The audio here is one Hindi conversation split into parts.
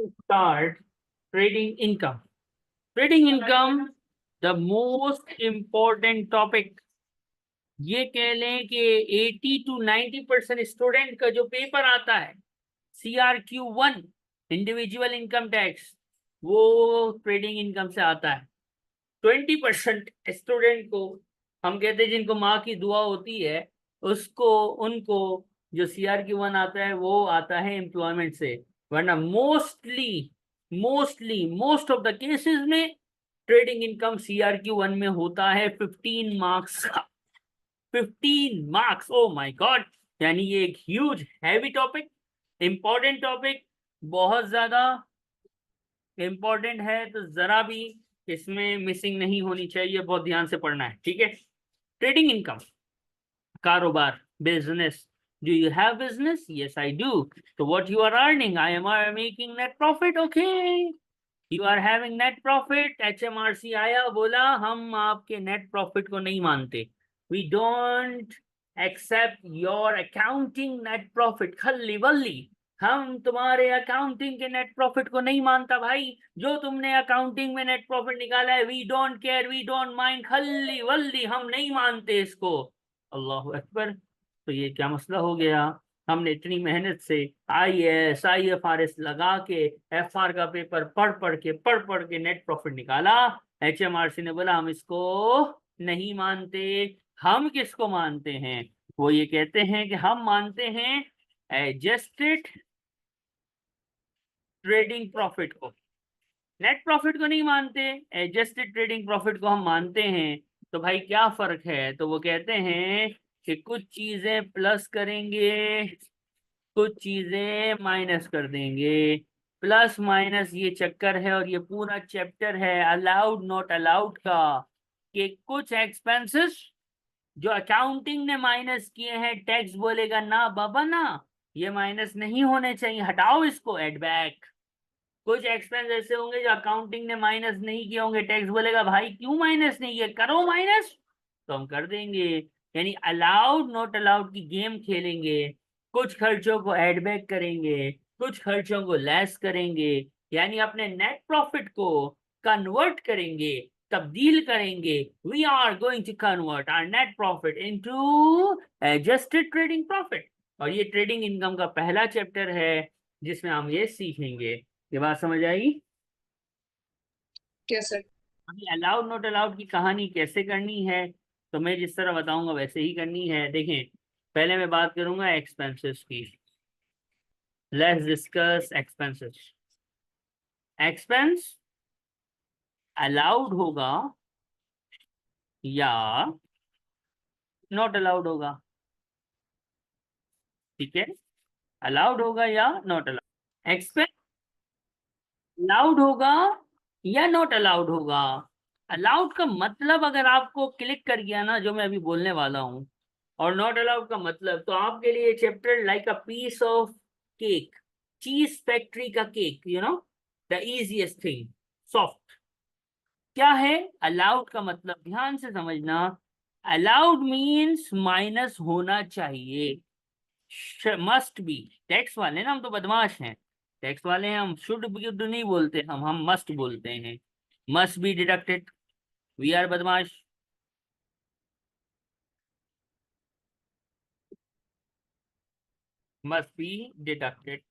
start trading income. Trading income, the most important topic. ये कह लें कि 80 to 90% स्टूडेंट का जो पेपर आता है CRQ1 इंडिविजुअल इनकम टैक्स, वो ट्रेडिंग इनकम से आता है। 20% स्टूडेंट को हम कहते हैं जिनको माँ की दुआ होती है, उसको उनको जो CRQ1 आता है वो आता है एम्प्लॉयमेंट से, वरना मोस्ट ऑफ द केसेस में ट्रेडिंग इनकम CRQ1 में होता है 15 मार्क्स का। 15 मार्क्स, ओ माय गॉड। यानी ये एक huge heavy topic, important topic, बहुत ज्यादा इंपॉर्टेंट है, तो जरा भी इसमें मिसिंग नहीं होनी चाहिए, बहुत ध्यान से पढ़ना है, ठीक है। ट्रेडिंग इनकम, कारोबार, business. Do you have business? Yes, I do. So what you are earning? I am making net profit. Okay. You are having net profit. HMRC आया, बोला हम आपके नेट प्रॉफिट को नहीं मानते। We don't accept your accounting net profit. खल्ली वल्ली, हम तुम्हारे अकाउंटिंग के नेट प्रॉफिट को नहीं मानता भाई। जो तुमने अकाउंटिंग में नेट प्रॉफिट निकाला है, we don't care, we don't mind, खल्ली वल्ली, हम नहीं मानते इसको। अल्लाह अकबर। तो ये क्या मसला हो गया? हमने इतनी मेहनत से IAS IFRS लगा के FR का पेपर पढ़ के नेट प्रॉफिट निकाला। HMRC ने बोला हम इसको नहीं मानते। हम किसको मानते हैं? वो ये कहते हैं कि हम मानते हैं एडजस्टेड ट्रेडिंग प्रॉफिट को, नेट प्रॉफिट को नहीं मानते, एडजस्टेड ट्रेडिंग प्रॉफिट को हम मानते हैं। तो भाई क्या फर्क है? तो वो कहते हैं कि कुछ चीजें प्लस करेंगे, कुछ चीजें माइनस कर देंगे। प्लस माइनस ये चक्कर है, और ये पूरा चैप्टर है अलाउड नॉट अलाउड का, कि कुछ एक्सपेंसेस जो अकाउंटिंग ने माइनस किए हैं, टैक्स बोलेगा ना बाबा ना, ये माइनस नहीं होने चाहिए, हटाओ इसको, एड बैक। कुछ एक्सपेंस ऐसे होंगे जो अकाउंटिंग ने माइनस नहीं किए होंगे, टैक्स बोलेगा भाई क्यों माइनस नहीं किए, करो माइनस, तो हम कर देंगे। यानी अलाउड नॉट अलाउड की गेम खेलेंगे। कुछ खर्चों को ऐड बैक करेंगे, कुछ खर्चों को लेस करेंगे, यानी अपने नेट प्रॉफिट को कन्वर्ट करेंगे, तब्दील करेंगे। We are going to convert our net profit into adjusted trading profit. और ये ट्रेडिंग इनकम का पहला चैप्टर है जिसमें हम ये सीखेंगे। ये बात समझ आई? Yes sir. अभी अलाउड नॉट अलाउड की कहानी कैसे करनी है, तो मैं जिस तरह बताऊंगा वैसे ही करनी है। देखें, पहले मैं बात करूंगा एक्सपेंसेस की। Let's discuss expenses. Expense allowed होगा या नॉट अलाउड होगा? ठीक है, अलाउड होगा या नॉट अलाउड। एक्सपेंस अलाउड होगा या नॉट अलाउड होगा। अलाउड का मतलब अगर आपको क्लिक कर गया ना, जो मैं अभी बोलने वाला हूँ, और नॉट अलाउड का मतलब, तो आपके लिए chapter like a piece of cake, cheese factory का cake, the easiest thing, soft. क्या है अलाउड का मतलब? ध्यान से समझना। अलाउड मीन्स माइनस होना चाहिए, मस्ट बी। टैक्स वाले ना, हम तो बदमाश हैं, टैक्स वाले हैं हम, शुड भी नहीं बोलते, हम मस्ट बोलते हैं। Must be deducted, we are बदमाश। Must be deducted,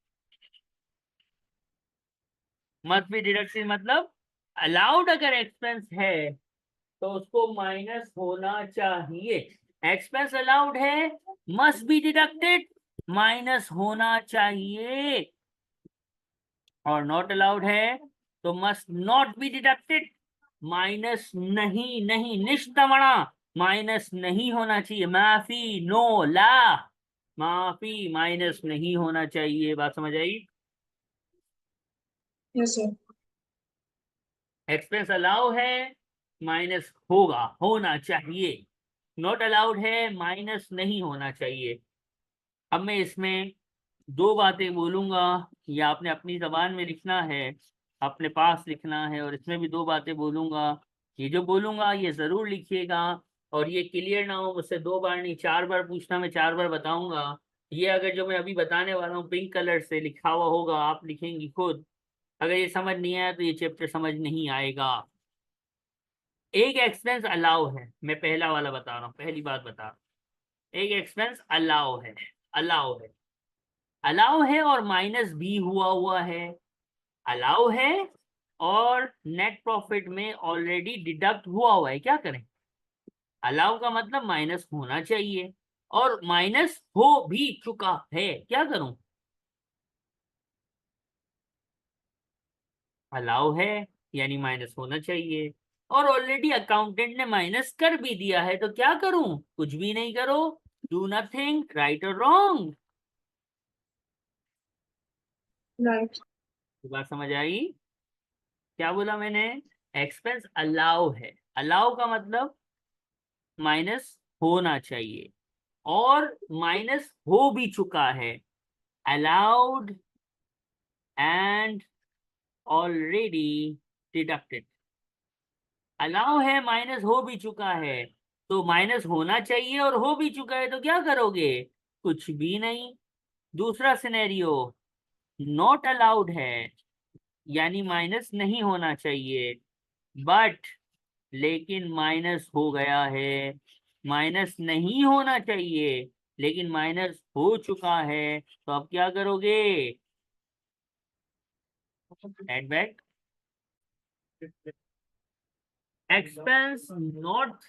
must be deducted मतलब अलाउड अगर एक्सपेंस है तो उसको माइनस होना चाहिए। एक्सपेंस अलाउड है, मस्ट बी डिडक्टेड, माइनस होना चाहिए। और नॉट अलाउड है तो must not be deducted, minus नहीं, नहीं निष्तमणा, माइनस नहीं होना चाहिए। माफी, नो ला, माफी, माइनस नहीं होना चाहिए। बात समझ आई? Yes sir. एक्सपेंस अलाउ है, माइनस होगा, होना चाहिए। नॉट अलाउड है, माइनस नहीं होना चाहिए। अब मैं इसमें दो बातें बोलूंगा, या आपने अपनी जबान में लिखना है, अपने पास लिखना है, और इसमें भी दो बातें बोलूंगा। ये जो बोलूंगा ये जरूर लिखिएगा, और ये क्लियर ना हो मुझसे 2 बार नहीं 4 बार पूछना, मैं 4 बार बताऊंगा। ये अगर जो मैं अभी बताने वाला हूँ पिंक कलर से लिखा हुआ होगा, आप लिखेंगी खुद, अगर ये समझ नहीं आया तो ये चैप्टर समझ नहीं आएगा। एक एक्सपेंस अलाउ है, मैं पहला वाला बता रहा हूँ, पहली बात बता रहा हूँ। एक एक्सपेंस अलाउ है, अलाउ है, अलाउ है और माइनस बी हुआ हुआ है, अलाउ है और नेट प्रॉफिट में ऑलरेडी डिडक्ट हुआ हुआ है, क्या करें? अलाउ का मतलब माइनस होना चाहिए और माइनस हो भी चुका है, क्या करूं? अलाउ है यानी माइनस होना चाहिए और ऑलरेडी अकाउंटेंट ने माइनस कर भी दिया है, तो क्या करूं? कुछ भी नहीं करो, डू नथिंग, राइट और रॉन्ग। राइट। बात समझ आई? क्या बोला मैंने? एक्सपेंस अलाउ है, अलाउ का मतलब माइनस होना चाहिए और माइनस हो भी चुका है, allowed and already deducted. Allow है, माइनस हो भी चुका है, तो माइनस होना चाहिए और हो भी चुका है, तो क्या करोगे? कुछ भी नहीं। दूसरा सिनेरियो, नॉट अलाउड है यानी माइनस नहीं होना चाहिए, बट लेकिन माइनस हो गया है। माइनस नहीं होना चाहिए लेकिन माइनस हो चुका है, तो अब क्या करोगे? Add back. Expense not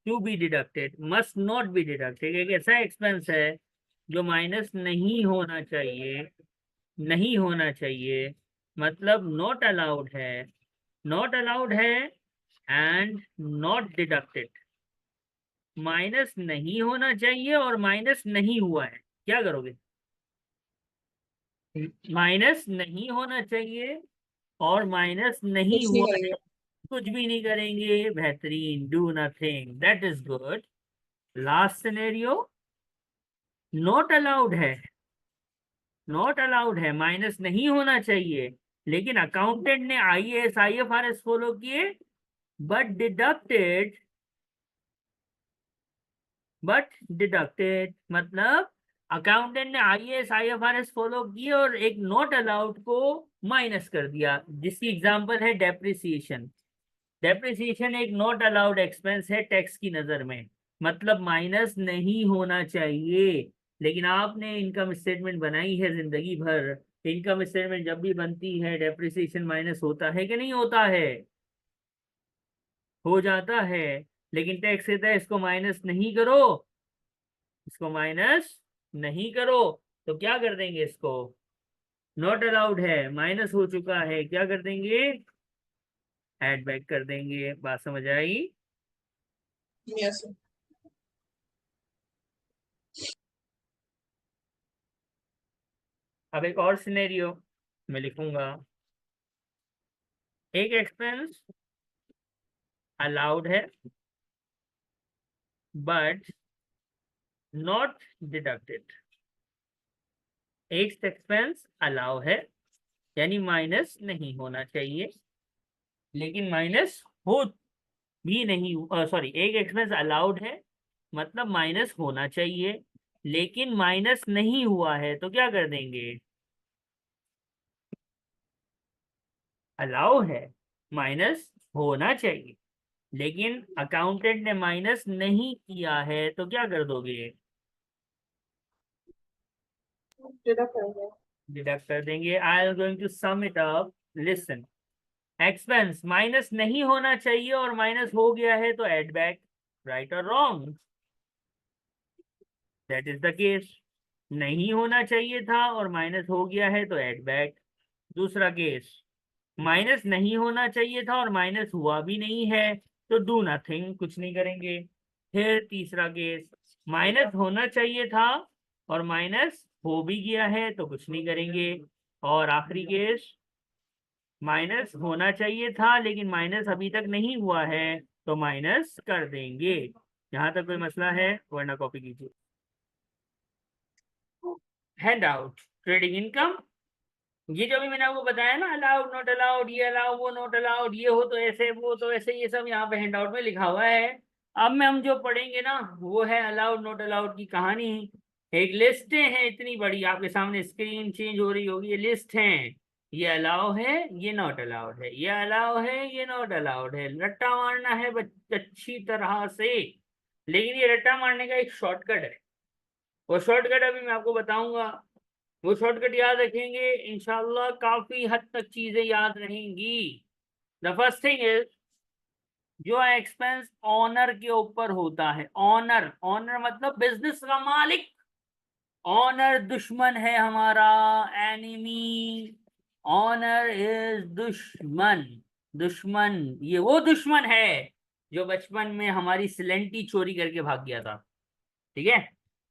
to be deducted, must not be deducted, एक ऐसा एक्सपेंस है जो माइनस नहीं होना चाहिए, नहीं होना चाहिए, मतलब नॉट अलाउड है, नॉट अलाउड है एंड नॉट डिडक्टेड। माइनस नहीं होना चाहिए और माइनस नहीं हुआ है, क्या करोगे? माइनस नहीं होना चाहिए और माइनस नहीं कुछ नहीं हुआ है, करेंगे। कुछ भी नहीं करेंगे, बेहतरीन, do nothing, that is good. Last scenario, not allowed है, नॉट अलाउड है, माइनस नहीं होना चाहिए, लेकिन अकाउंटेंट ने आईएएस आईएफआरएस फॉलो किए, बट डिडक्टेड, बट डिडक्टेड मतलब अकाउंटेंट ने आईएएस आईएफआरएस फॉलो किए और एक नॉट अलाउड को माइनस कर दिया, जिसकी एग्जांपल है डेप्रिसिएशन। डेप्रिसिएशन एक नॉट अलाउड एक्सपेंस है टैक्स की नजर में, मतलब माइनस नहीं होना चाहिए, लेकिन आपने इनकम स्टेटमेंट बनाई है जिंदगी भर, इनकम स्टेटमेंट जब भी बनती है डेप्रिसिएशन माइनस होता है कि नहीं होता है? हो जाता है, लेकिन टैक्स कहता है इसको माइनस नहीं करो, इसको माइनस नहीं करो, तो क्या कर देंगे? इसको नॉट अलाउड है, माइनस हो चुका है, क्या कर देंगे? ऐड बैक कर देंगे। बात समझ आई? यस। अब एक और सिनेरियो मैं लिखूंगा, एक एक्सपेंस अलाउड है बट नॉट डिडक्टेड। एक एक्सपेंस अलाउ है यानी माइनस नहीं होना चाहिए, लेकिन माइनस हो भी नहीं, सॉरी, एक एक्सपेंस अलाउड है मतलब माइनस होना चाहिए, लेकिन माइनस नहीं हुआ है, तो क्या कर देंगे? अलाउ है, माइनस होना चाहिए, लेकिन अकाउंटेंट ने माइनस नहीं किया है, तो क्या कर दोगे? डिडक्ट करेंगे। डिडक्ट कर देंगे। I am going to sum it up, listen. Expense minus नहीं होना चाहिए और माइनस हो गया है, तो एड बैक, राइट और wrong? That is the case. नहीं होना चाहिए था और माइनस हो गया है, तो एड बैक। दूसरा केस, माइनस नहीं होना चाहिए था और माइनस हुआ भी नहीं है, तो डू नथिंग, कुछ नहीं करेंगे। फिर तीसरा केस, माइनस होना चाहिए था और माइनस हो भी गया है, तो कुछ नहीं करेंगे। और आखिरी केस, माइनस होना चाहिए था लेकिन माइनस अभी तक नहीं हुआ है, तो माइनस कर देंगे। यहाँ तक कोई मसला है? वरना कॉपी कीजिए। हैंड आउट, ट्रेडिंग इनकम, ये जो भी मैंने आपको बताया ना, अलाउड नॉट अलाउड, ये अलाउ वो नॉट अलाउड, ये हो तो ऐसे वो तो ऐसे, ये सब यहाँ पे हैंड आउट में लिखा हुआ है। अब में हम जो पढ़ेंगे ना वो है अलाउड नॉट अलाउड की कहानी। एक लिस्टें हैं इतनी बड़ी, आपके सामने स्क्रीन चेंज हो रही होगी, ये लिस्ट हैं, ये अलाउ है, ये नॉट अलाउड है, ये अलाउ है, ये नॉट अलाउड है। रट्टा मारना है अच्छी तरह से, लेकिन ये रट्टा मारने का एक शॉर्टकट है। वो शॉर्टकट अभी मैं आपको बताऊंगा। वो शॉर्टकट याद रखेंगे इंशाल्लाह, काफी हद तक चीजें याद रहेंगी। द फर्स्ट थिंग इज, जो एक्सपेंस ऑनर के ऊपर होता है, ऑनर, ऑनर मतलब बिजनेस का मालिक। ऑनर दुश्मन है हमारा, एनिमी। ऑनर इज दुश्मन। दुश्मन, ये वो दुश्मन है जो बचपन में हमारी सिलेंटी चोरी करके भाग गया था। ठीक है,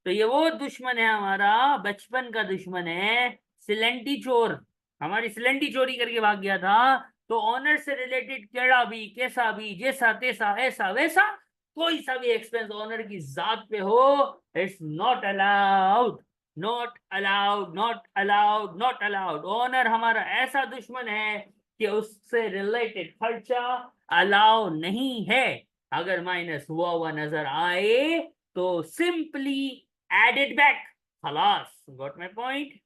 तो ये वो दुश्मन है हमारा, बचपन का दुश्मन है, सिलेंटी चोर। हमारी सिलेंटी चोरी करके भाग गया था। तो ऑनर से रिलेटेड केड़ा भी, कैसा भी, जैसा तैसा, ऐसा वैसा, कोई सा भी एक्सपेंस ऑनर की जात पे हो, it's not allowed, not allowed, not allowed, not allowed. Owner हमारा ऐसा दुश्मन है कि उससे रिलेटेड खर्चा अलाउ नहीं है। अगर माइनस हुआ हुआ नजर आए तो सिंपली एड इट बैक, खलास, गॉट माय पॉइंट।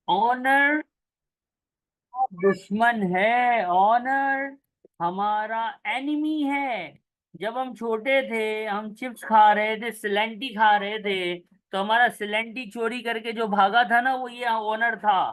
ऑनर दुश्मन है, ऑनर हमारा एनिमी है। जब हम छोटे थे, हम चिप्स खा रहे थे, सिलेंटी खा रहे थे, तो हमारा सिलेंटी चोरी करके जो भागा था ना, वो ये ऑनर था।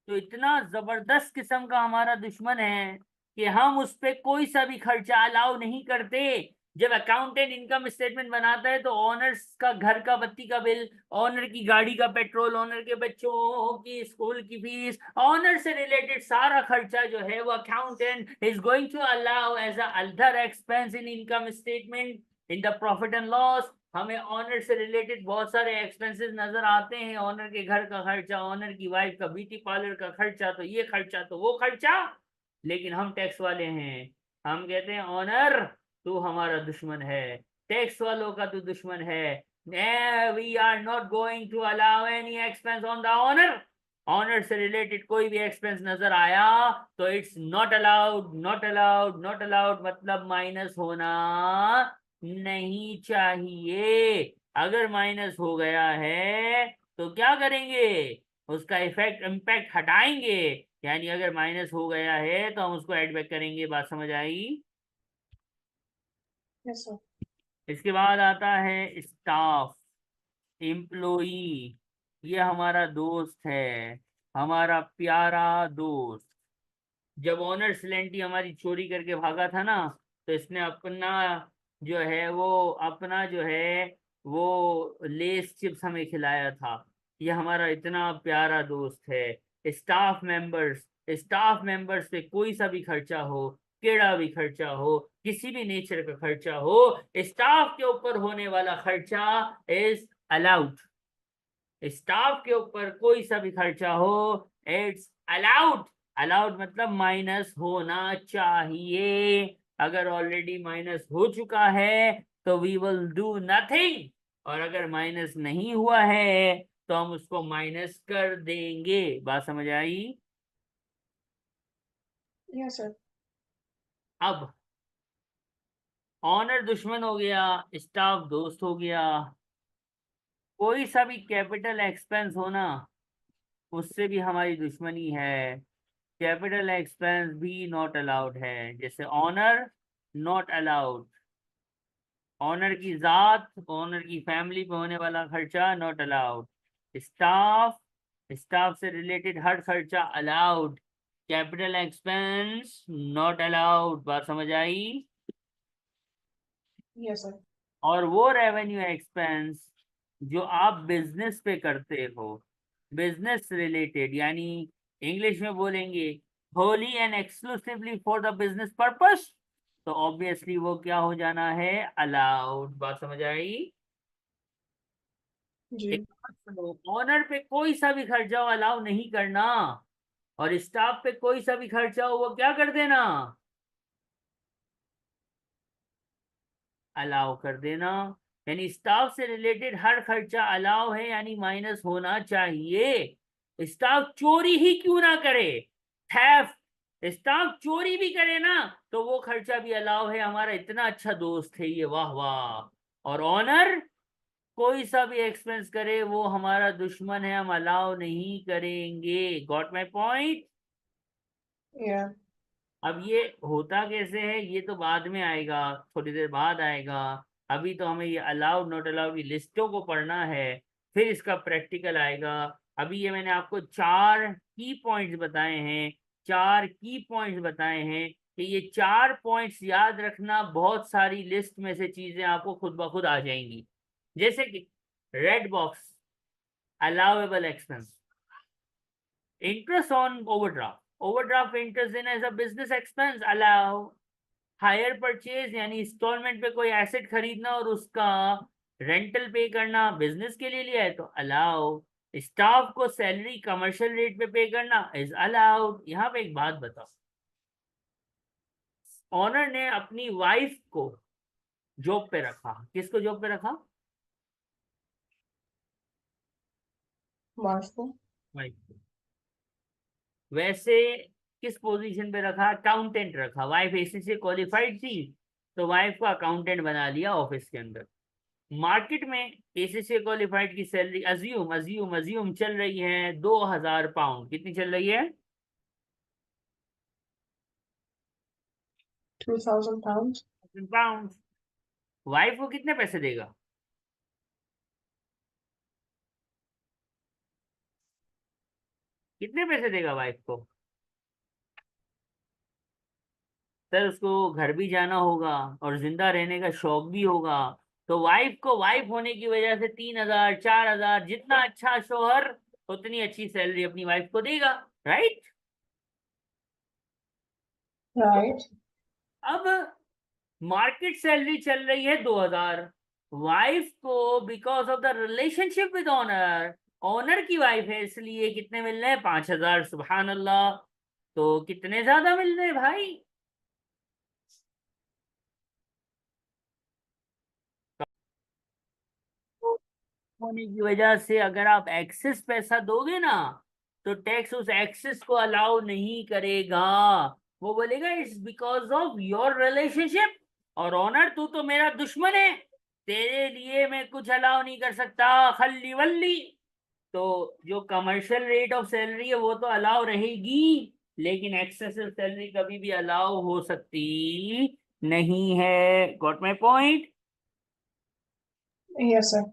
तो इतना जबरदस्त किस्म का हमारा दुश्मन है कि हम उस पे कोई सा भी खर्चा अलाउ नहीं करते। जब अकाउंटेंट इनकम स्टेटमेंट बनाता है तो ऑनर्स का घर का बत्ती का बिल, ऑनर की गाड़ी का पेट्रोल, ऑनर के बच्चों की स्कूल की फीस, ऑनर से रिलेटेड सारा खर्चा जो है वो accountant is going to allow as other expense in income statement, in the profit and loss. हमें ऑनर से रिलेटेड बहुत सारे एक्सपेंसेस नजर आते हैं, ऑनर के घर का खर्चा, ऑनर की वाइफ का ब्यूटी पार्लर का खर्चा, तो ये खर्चा तो वो खर्चा। लेकिन हम टैक्स वाले हैं, हम कहते हैं ऑनर तू हमारा दुश्मन है, टैक्स वालों का तू दुश्मन है। We are not going to allow any expense on the owner. Owner से रिलेटेड कोई भी एक्सपेंस नजर आया तो it's not allowed, not allowed, not allowed, मतलब माइनस होना नहीं चाहिए। अगर माइनस हो गया है तो क्या करेंगे, उसका इफेक्ट, इम्पैक्ट हटाएंगे। यानी अगर माइनस हो गया है तो हम उसको ऐड बैक करेंगे। बात समझ आई? Yes, sir. इसके बाद आता है स्टाफ, एम्प्लॉई। ये हमारा दोस्त है, हमारा प्यारा दोस्त। जब ऑनर सिलेंटी हमारी चोरी करके भागा था ना, तो इसने अपना जो है वो, अपना जो है वो लेस चिप्स हमें खिलाया था। ये हमारा इतना प्यारा दोस्त है। स्टाफ मेंबर्स, स्टाफ मेंबर्स पे कोई सा भी खर्चा हो, केड़ा भी खर्चा हो, किसी भी नेचर का खर्चा हो, स्टाफ के ऊपर होने वाला खर्चा इज अलाउड। स्टाफ के ऊपर कोई सा भी खर्चा हो, इट्स अलाउड। अलाउड मतलब माइनस होना चाहिए। अगर ऑलरेडी माइनस हो चुका है तो वी विल डू नथिंग, और अगर माइनस नहीं हुआ है तो हम उसको माइनस कर देंगे। बात समझ आई? Yes, sir. अब ऑनर दुश्मन हो गया, स्टाफ दोस्त हो गया। कोई सा भी कैपिटल एक्सपेंस होना, उससे भी हमारी दुश्मनी है। कैपिटल एक्सपेंस भी नॉट अलाउड है। जैसे ऑनर नॉट अलाउड, ऑनर की जात, ऑनर की फैमिली पे होने वाला खर्चा नॉट अलाउड। स्टाफ, स्टाफ से रिलेटेड हर खर्चा allowed. Capital expense not allowed. बात समझ आई? Yes, sir. और वो रेवेन्यू एक्सपेंस जो आप बिजनेस पे करते हो, बिजनेस रिलेटेड, यानी इंग्लिश में बोलेंगे Holi and exclusively for the business purpose, तो ऑब्वियसली वो क्या हो जाना है, अलाउड। बात समझ आई? जी. ऑनर पे कोई सा भी खर्चा हो अलाउ नहीं करना, और स्टाफ पे कोई सा भी खर्चा हो वो क्या कर देना, अलाउ कर देना। यानी स्टाफ से रिलेटेड हर खर्चा अलाउ है, यानी माइनस होना चाहिए। स्टाफ चोरी ही क्यों ना करे, थेफ्ट, स्टाफ चोरी भी करे ना तो वो खर्चा भी अलाउ है। हमारा इतना अच्छा दोस्त है ये, वाह वाह। और ऑनर कोई सा भी एक्सपेंस करे वो हमारा दुश्मन है, हम अलाउ नहीं करेंगे। Got my point? Yeah. अब ये होता कैसे है ये तो बाद में आएगा, थोड़ी देर बाद आएगा। अभी तो हमें ये अलाउड नॉट अलाउड की लिस्टों को पढ़ना है, फिर इसका प्रैक्टिकल आएगा। अभी ये मैंने आपको 4 की पॉइंट्स बताए हैं, 4 की पॉइंट्स बताए हैं कि ये 4 पॉइंट्स याद रखना, बहुत सारी लिस्ट में से चीजें आपको खुद ब खुद आ जाएंगी। जैसे कि red box, allowable expense, interest on overdraft, overdraft interest in as a business expense allow, hire purchase यानी इंस्टॉलमेंट पे कोई एसेट खरीदना और उसका रेंटल पे करना, बिजनेस के लिए लिया है तो अलाउ, स्टाफ को सैलरी कमर्शियल रेट पे करना इज अलाउड। यहाँ पे एक बात बताओ, ऑनर ने अपनी वाइफ को जॉब पे रखा, किसको जॉब पे रखा? Marshall. वाइफ को। वैसे किस पोजीशन पे रखा? अकाउंटेंट रखा। वाइफ एसी से क्वालिफाइड थी तो वाइफ को अकाउंटेंट बना लिया ऑफिस के अंदर। मार्केट में एसीसी क्वालिफाइड की सैलरी अज्यूम अज्यूम अज्यूम चल रही है 2000 पाउंड। कितनी चल रही है? 2,000 pounds. पाउंड। वाइफ को कितने पैसे देगा? कितने पैसे देगा वाइफ को? सर उसको घर भी जाना होगा और जिंदा रहने का शौक भी होगा, तो वाइफ को वाइफ होने की वजह से 3000 4000, जितना अच्छा शोहर उतनी अच्छी सैलरी अपनी वाइफ को देगा, राइट? Right. अब मार्केट सैलरी चल रही है 2000, वाइफ को because of the relationship with owner, owner की वाइफ है इसलिए कितने मिल रहे हैं? 5000। सुभान अल्लाह। तो कितने ज्यादा मिल रहे हैं भाई? होने की वजह से अगर आप एक्सेस पैसा दोगे ना तो टैक्स उस एक्सेस को अलाउ नहीं करेगा। वो बोलेगा it's because of your relationship, और ऑनर तू तो मेरा दुश्मन है, तेरे लिए मैं कुछ अलाउ नहीं कर सकता, खल्ली वल्ली। तो जो कमर्शियल रेट ऑफ सैलरी है वो तो अलाउ रहेगी, लेकिन एक्सेसिव सैलरी कभी भी अलाउ हो सकती नहीं है। Got my point? Yes, sir.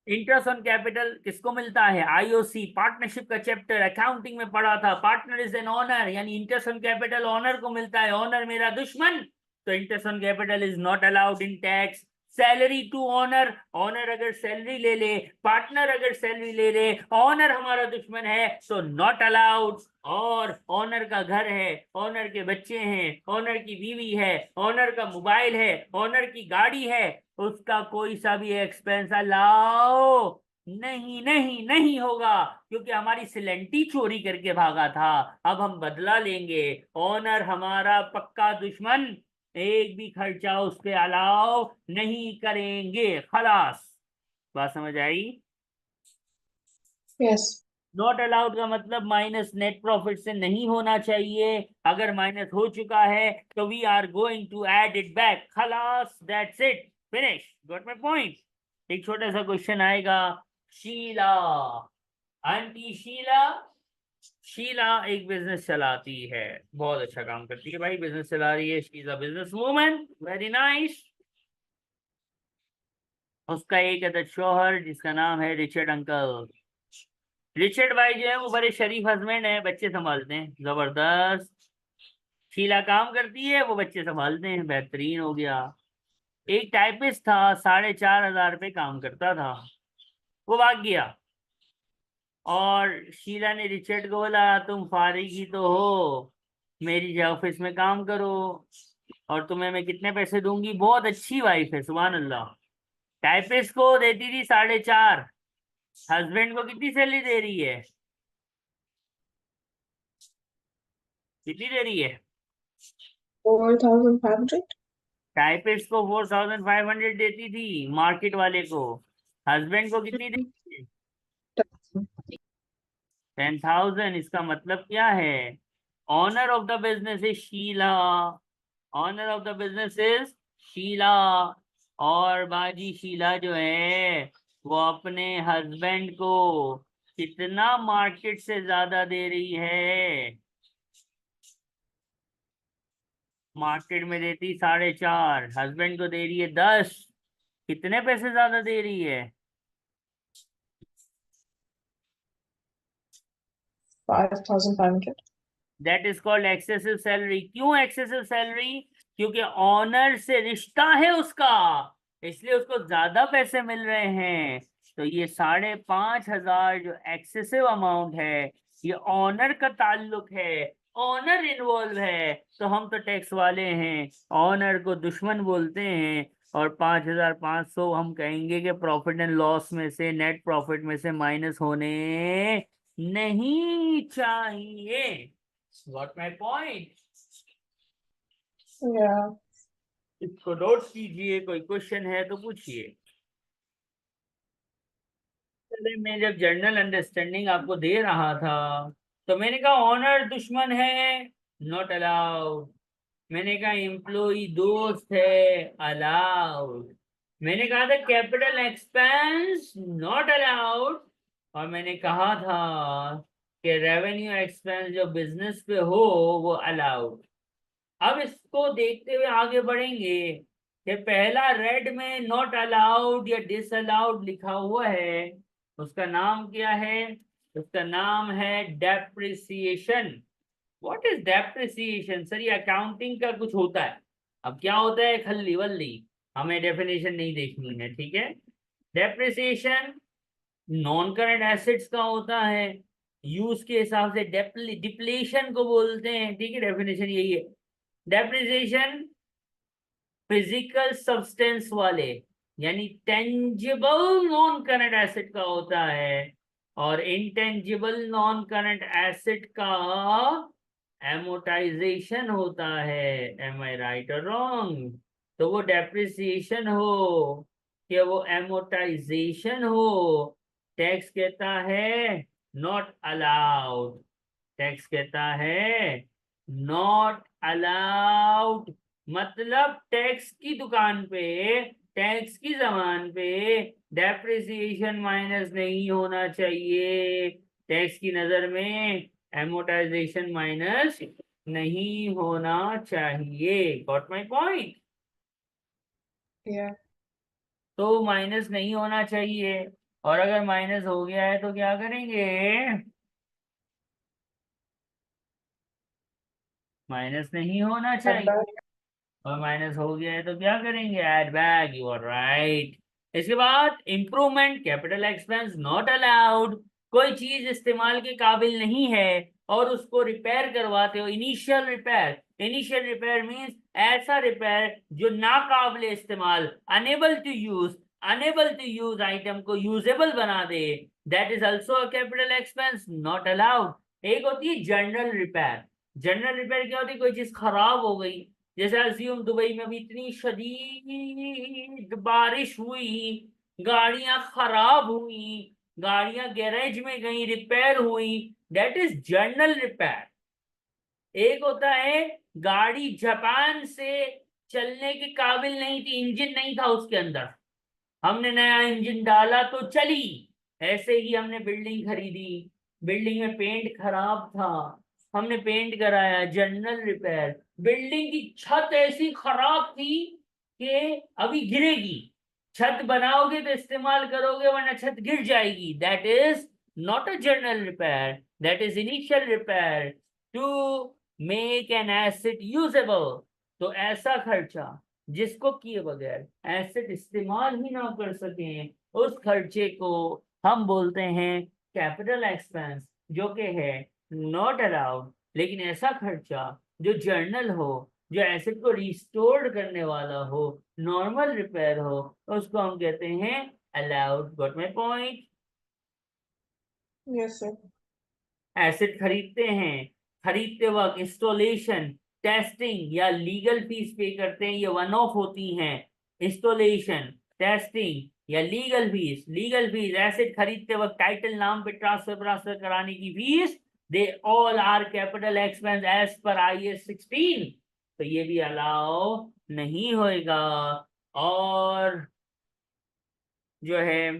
Interest on capital किसको मिलता है? आईओसी, पार्टनरशिप का चैप्टर अकाउंटिंग में पढ़ा था। पार्टनर इज एन ऑनर, यानी इंटरेस्ट ऑन कैपिटल ऑनर को मिलता है, ऑनर मेरा दुश्मन, तो interest on capital is not allowed in tax. Salary to owner, owner अगर सैलरी ले ले, पार्टनर अगर सैलरी ले ले, ऑनर हमारा दुश्मन है तो नॉट अलाउड। और ऑनर का घर है, ऑनर के बच्चे हैं, ऑनर की बीवी है, ऑनर का मोबाइल है, ऑनर की गाड़ी है, उसका कोई सा भी एक्सपेंस अलाउ नहीं नहीं नहीं होगा, क्योंकि हमारी सिलेंटी चोरी करके भागा था, अब हम बदला लेंगे। ऑनर हमारा पक्का दुश्मन, एक भी खर्चा उस पे अलाउ नहीं करेंगे। खलास, बात समझ आई? Yes. नॉट अलाउड का मतलब माइनस नेट प्रॉफिट से नहीं होना चाहिए, अगर माइनस हो चुका है तो we are going to add it back. खलास, that's it, finish. Got my point? एक छोटा सा क्वेश्चन आएगा। शीला, आंटी शीला, शीला एक बिजनेस चलाती है, बहुत अच्छा काम करती है भाई, बिजनेस चला रही है, she is a business woman, very nice. उसका एक अदद शोहर जिसका नाम है रिचर्ड अंकल। रिचर्ड भाई जो है वो बड़े शरीफ हस्बैंड है, बच्चे संभालते हैं, जबरदस्त। शीला काम करती है, वो बच्चे संभालते हैं, बेहतरीन हो गया। एक टाइपिस्ट था, 4500 पे काम करता था, वो भाग गया। और शीला ने रिचर्ड को बोला तुम फारिग ही तो हो, मेरी ऑफिस में काम करो और तुम्हें मैं कितने पैसे दूंगी। बहुत अच्छी वाइफ है, सुभान अल्लाह। टाइपिस्ट को देती थी 4.5, हस्बैंड को कितनी सैलरी दे रही है? कितनी दे रही है? 4,500. टाइपिस्ट को 4500 देती थी, मार्केट वाले को। हस्बैंड को कितनी देती है? 10,000। इसका मतलब क्या है? Owner of the business is Sheela, owner of the business is Sheela. और बाजी शीला जो है वो अपने हस्बैंड को कितना मार्केट से ज्यादा दे रही है? मार्केट में देती 4.5, हस्बैंड को दे रही है 10। कितने पैसे ज्यादा दे रही है? 5,500. That is called excessive salary. क्यों एक्सेसिव सैलरी? क्योंकि ऑनर से रिश्ता है उसका, इसलिए उसको ज्यादा पैसे मिल रहे हैं। तो ये 5,500 जो एक्सेसिव अमाउंट है, ये ऑनर का ताल्लुक है, ऑनर इन्वॉल्व है। तो हम तो टैक्स वाले हैं, ऑनर को दुश्मन बोलते हैं। और 5,500 हम कहेंगे कि प्रॉफिट एंड लॉस में से, नेट प्रॉफिट में से माइनस होने नहीं चाहिए। Got my point? Yeah. इसको नोट कीजिए, कोई क्वेश्चन है तो पूछिए। पहले मैं जब जनरल अंडरस्टैंडिंग आपको दे रहा था, तो मैंने कहा ऑनर दुश्मन है, नॉट अलाउड। मैंने कहा एम्प्लॉई दोस्त है, अलाउड। मैंने कहा था कैपिटल एक्सपेंस नॉट अलाउड। और मैंने कहा था कि रेवेन्यू एक्सपेंस जो बिजनेस पे हो वो अलाउड। अब इसको देखते हुए आगे बढ़ेंगे कि पहला रेड में नॉट अलाउड या डिसअलाउड लिखा हुआ है, उसका नाम क्या है? उसका नाम है depreciation. What is depreciation? Sir ये अकाउंटिंग का कुछ होता है। अब क्या होता है खल्ली वल्ली, हमें डेफिनेशन नहीं देखनी है, ठीक है। डेप्रिसिएशन नॉन करंट एसेट्स का होता है, यूज के हिसाब से डिप्लेशन को बोलते हैं, ठीक है, डेफिनेशन यही है। डेप्रिसिएशन फिजिकल सब्सटेंस वाले, यानी टेंजिबल नॉन करंट एसेट का होता है। और इंटेंजिबल नॉन करंट एसेट का एमोटाइजेशन होता है। एम आई राइट और रॉन्ग? तो वो डेप्रिसिएशन हो कि वो एमोटाइजेशन हो, टैक्स कहता है नॉट अलाउड। टैक्स कहता है नॉट अलाउड। मतलब टैक्स की दुकान पे, टैक्स की जबान पे डेप्रिसिएशन माइनस नहीं होना चाहिए। टैक्स की नजर में एमोटाइजेशन माइनस नहीं होना चाहिए। Got my point? Yeah. तो माइनस नहीं होना चाहिए, और अगर माइनस हो गया है तो क्या करेंगे? माइनस नहीं होना Add चाहिए, back. और माइनस हो गया है तो क्या करेंगे? Add back. You are right. इसके बाद improvement capital expense not allowed. कोई चीज इस्तेमाल के काबिल नहीं है और उसको रिपेयर करवाते हो, initial repair. Initial repair means ऐसा रिपेयर जो नाकाबिल इस्तेमाल, unable to use, unable to use item को यूजेबल बना दे, that is also a capital expense not allowed. एक होती है जनरल रिपेयर। जनरल रिपेयर क्या होती है? कोई चीज खराब हो गई, जैसे अज्यूम दुबई में भी इतनी शदीद बारिश हुई, गाड़ियां खराब हुई, गाड़ियां गैरेज में गई, रिपेयर हुई, दैट इज जनरल रिपेयर। एक होता है गाड़ी जापान से चलने के काबिल नहीं थी, इंजन नहीं था उसके अंदर, हमने नया इंजन डाला तो चली। ऐसे ही हमने बिल्डिंग खरीदी, बिल्डिंग में पेंट खराब था, हमने पेंट कराया, जनरल रिपेयर। बिल्डिंग की छत ऐसी खराब थी कि अभी गिरेगी, छत बनाओगे तो इस्तेमाल करोगे वरना छत गिर जाएगी, that is not a general repair, that is initial repair to make an asset usable. तो ऐसा खर्चा जिसको किए बगैर एसेट इस्तेमाल ही ना कर सकें, उस खर्चे को हम बोलते हैं कैपिटल एक्सपेंस, जो कि है नॉट अलाउड। लेकिन ऐसा खर्चा जो जर्नल हो, जो एसेट को रिस्टोर्ड करने वाला हो, नॉर्मल रिपेयर हो, उसको हम कहते हैं allowed. Got my point? Yes, sir. Asset खरीदते हैं, खरीदते वक्त इंस्टॉलेशन, टेस्टिंग या लीगल फीस पे करते हैं, ये वन ऑफ होती हैं। इंस्टॉलेशन, टेस्टिंग या legal fees. Legal fees asset खरीदते वक्त टाइटल नाम पे ट्रांसफर कराने की fees, they all are capital expense as per IAS 16। तो ये भी अलाउ नहीं होएगा। और जो है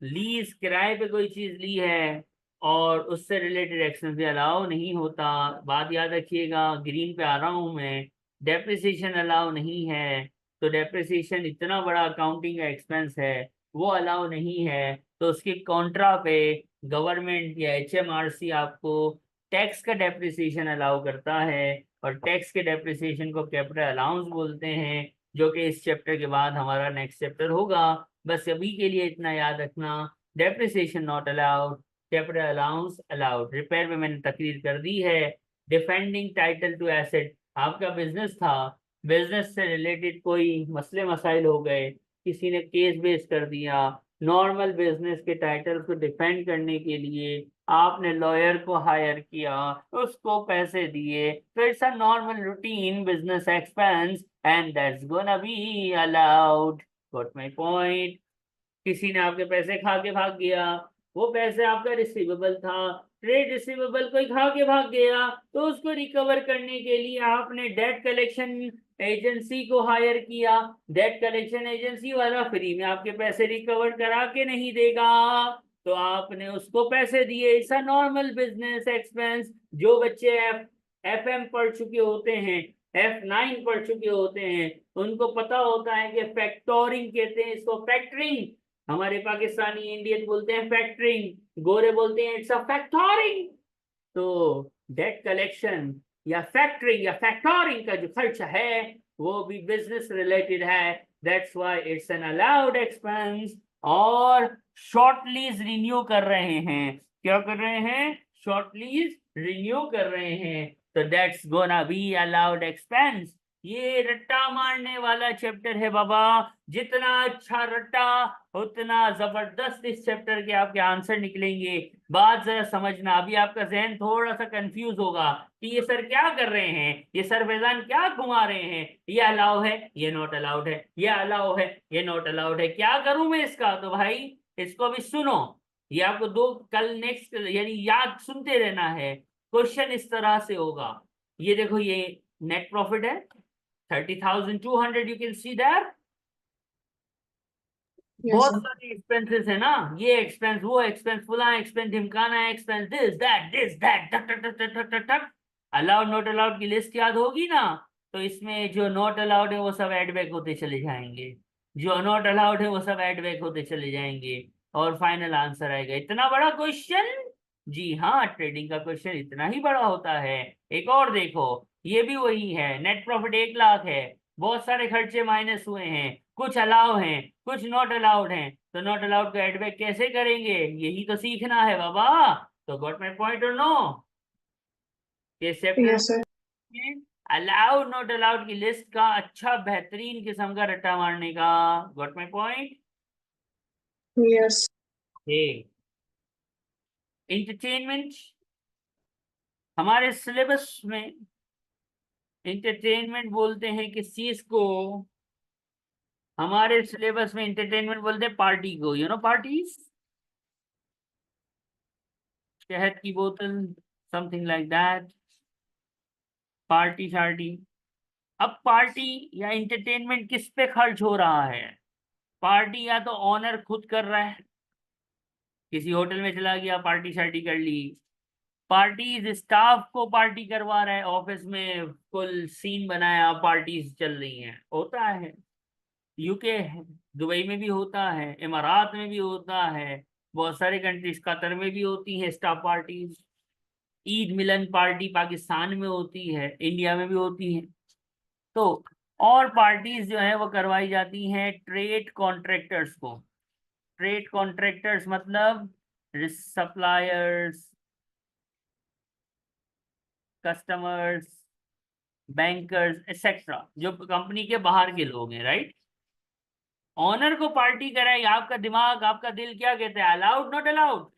लीज, किराए पे कोई चीज ली है और उससे रिलेटेड एक्सपेंस भी अलाउ नहीं होता। बात याद रखिएगा, ग्रीन पे आ रहा हूं मैं। डेप्रिसिएशन अलाउ नहीं है, तो डेप्रिसिएशन इतना बड़ा अकाउंटिंग का एक्सपेंस है, वो अलाउ नहीं है। तो उसके कॉन्ट्रा पे गवर्नमेंट या एचएमआरसी आपको टैक्स का डेप्रिसिएशन अलाउ करता है, और टैक्स के डेप्रिसिएशन को कैपिटल अलाउंस बोलते हैं, जो कि इस चैप्टर के बाद हमारा नेक्स्ट चैप्टर होगा। बस अभी के लिए इतना याद रखना, depreciation not allowed, capital allowance allowed. Repair पे मैंने तकरीर कर दी है। डिफेंडिंग टाइटल टू एसेट, आपका बिजनेस था, बिजनेस से रिलेटेड कोई मसले मसाइल हो गए, किसी ने केस बेस कर दिया, नॉर्मल बिजनेस के टाइटल को डिफेंड करने के लिए आपने लॉयर को हायर किया, उसको पैसे दिए, तो it's a normal routine business expense and that's gonna be allowed. Got my point? किसी ने आपके पैसे खा के भाग गया, वो पैसे आपका रिसीवेबल था, ट्रेड रिसीवेबल कोई खा के भाग गया, तो उसको रिकवर करने के लिए आपने डेट कलेक्शन एजेंसी को हायर किया। डेट कलेक्शन एजेंसी वाला फ्री में आपके पैसे रिकवर करा के नहीं देगा, तो आपने उसको पैसे दिए। It's a normal business expense. जो बच्चे FM पढ़ चुके होते हैं, F9 पढ़ चुके होते हैं, उनको पता होता है कि फैक्टोरिंग कहते हैं इसको, फैक्टरिंग। हमारे पाकिस्तानी इंडियन बोलते हैं फैक्टरिंग, गोरे बोलते हैं इट्स अ फैक्टोरिंग। तो डेट कलेक्शन या फैक्टरिंग या फैक्टोरिंग का जो खर्चा है वो भी बिजनेस रिलेटेड है, that's why it's an allowed expense. और शॉर्ट लीज रिन्यू कर रहे हैं, क्या कर रहे हैं? शॉर्ट लीज रिन्यू कर रहे हैं, तो that's gonna be allowed expense. ये रट्टा मारने वाला चैप्टर है बाबा। जितना अच्छा रट्टा, उतना जबरदस्त इस चैप्टर के आपके आंसर निकलेंगे। बात जरा समझना, अभी आपका जहन थोड़ा सा कंफ्यूज होगा कि ये सर क्या कर रहे हैं, ये सर फैजान क्या घुमा रहे हैं, ये अलाउ है, ये नॉट अलाउड है, ये अलाउ है, ये नॉट अलाउड है, क्या करूं मैं इसका? तो भाई इसको भी सुनो, ये आपको दो कल नेक्स्ट यानी याद सुनते रहना है। क्वेश्चन इस तरह से होगा, ये देखो ये नेट प्रॉफिट है 30,200, you can see that. Yes, बहुत sir. सारे एक्सपेंसेस है ना, ये एक्सपेंस, वो एक्सपेंस, फुला एक्सपेंस, ढिमकाना एक्सपेंस, दिस दैट टक टक टक टक टक टक। अलाउड नॉट अलाउड की लिस्ट याद होगी ना, तो इसमें जो नॉट अलाउड है वो सब ऐड बैक होते चले जाएंगे, जो नॉट अलाउड है वो सब ऐड बैक होते चले जाएंगे, और फाइनल आंसर आएगा। इतना बड़ा क्वेश्चन? जी हाँ, ट्रेडिंग का क्वेश्चन इतना ही बड़ा होता है। एक और देखो, ये भी वही है, नेट प्रॉफिट 1 लाख है, बहुत सारे खर्चे माइनस हुए हैं, कुछ अलाउ हैं, कुछ नॉट अलाउड हैं, तो नॉट अलाउड को एड बैक कैसे करेंगे, यही तो सीखना है बाबा। तो गॉट माय पॉइंट और नो? ये चैप्टर Yes, sir. में अलाउड नॉट अलाउड की लिस्ट का अच्छा बेहतरीन किस्म का रट्टा मारने का। Got my point? Yes. Entertainment, हमारे सिलेबस में इंटरटेनमेंट बोलते हैं किस चीज को? हमारे सिलेबस में इंटरटेनमेंट बोलते हैं पार्टी को, यू नो पार्टीज, शहद की बोतल, समथिंग लाइक दैट, पार्टी शार्टी। अब पार्टी या इंटरटेनमेंट किस पे खर्च हो रहा है? पार्टी या तो ऑनर खुद कर रहा है, किसी होटल में चला गया, पार्टी शार्टी कर ली। पार्टीज स्टाफ को पार्टी करवा रहा है, ऑफिस में फुल सीन बनाया, पार्टीज चल रही हैं, होता है। यूके है, दुबई में भी होता है, इमारात में भी होता है, बहुत सारे कंट्रीज, कतर में भी होती है स्टाफ पार्टीज। ईद मिलन पार्टी पाकिस्तान में होती है, इंडिया में भी होती है। तो और पार्टीज जो है वो करवाई जाती हैं ट्रेड कॉन्ट्रैक्टर्स को। ट्रेड कॉन्ट्रैक्टर्स मतलब सप्लायर्स, कस्टमर्स, बैंकर्स एक्सेट्रा, जो कंपनी के बाहर के लोग हैं, राइट। ऑनर को पार्टी कराए, आपका दिमाग आपका दिल क्या कहता है, अलाउड नॉट अलाउड?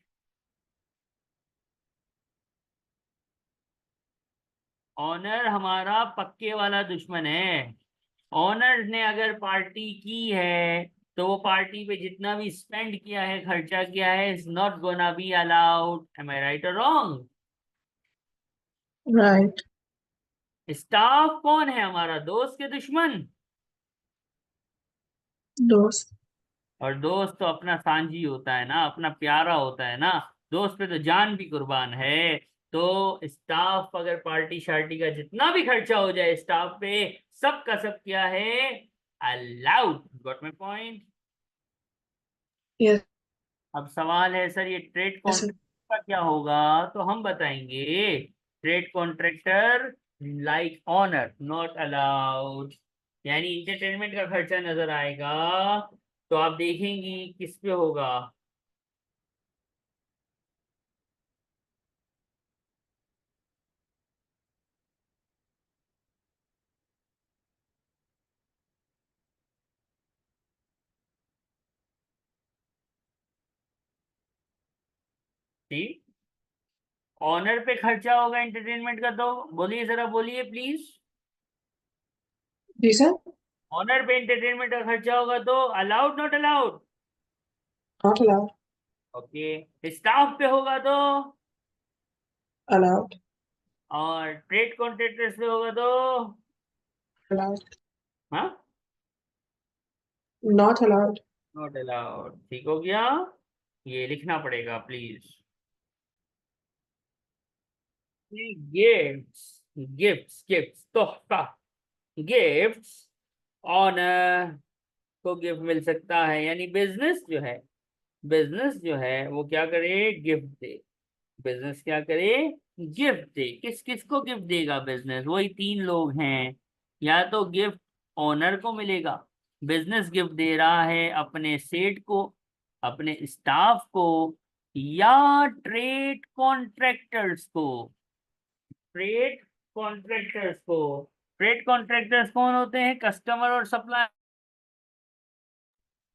ऑनर हमारा पक्के वाला दुश्मन है। ऑनर ने अगर पार्टी की है, तो वो पार्टी पे जितना भी स्पेंड किया है, खर्चा किया है, is not gonna be allowed. Am I right और रॉन्ग? Right. स्टाफ कौन है हमारा, दोस्त के दुश्मन? Those. और दोस्त तो अपना सांझी होता है ना, अपना प्यारा होता है ना, दोस्त पे तो जान भी कुर्बान है। तो स्टाफ अगर पार्टी शार्टी का जितना भी खर्चा हो जाए स्टाफ पे, सब का सब क्या है, allowed. Got my point. Yes. अब सवाल है सर ये ट्रेड Yes, sir. कॉन्ट्रैक्ट का क्या होगा, तो हम बताएंगे trade contractor like owner not allowed. यानी इंटरटेनमेंट का खर्चा नजर आएगा तो आप देखेंगी किस पे होगा। ठीक, ऑनर पे खर्चा होगा इंटरटेनमेंट का, तो बोलिए जरा, बोलिए प्लीज। जी सर. ऑनर पे एंटरटेनमेंट का खर्चा होगा तो allowed not allowed. Not allowed. Okay, staff पे होगा तो, Allowed. और ट्रेड कॉन्ट्रैक्टर्स पे होगा तो, Allowed. हाँ, Not allowed. Not allowed. ठीक हो गया, ये लिखना पड़ेगा प्लीज। गिफ्ट्स, गिफ्ट्स, गिफ्ट्स, तोहफा, गिफ्ट्स, ऑनर को गिफ्ट मिल सकता है, यानी बिजनेस जो है, बिजनेस जो है वो क्या करे, गिफ्ट दे। बिजनेस क्या करे, गिफ्ट दे। किस किस को गिफ्ट देगा बिजनेस, वही तीन लोग हैं। या तो गिफ्ट ओनर को मिलेगा, बिजनेस गिफ्ट दे रहा है अपने सेठ को, अपने स्टाफ को, या ट्रेड कॉन्ट्रैक्टर्स को। ट्रेड कॉन्ट्रैक्टर्स को, ट्रेड कॉन्ट्रैक्टर्स कौन होते हैं, कस्टमर और सप्लाई।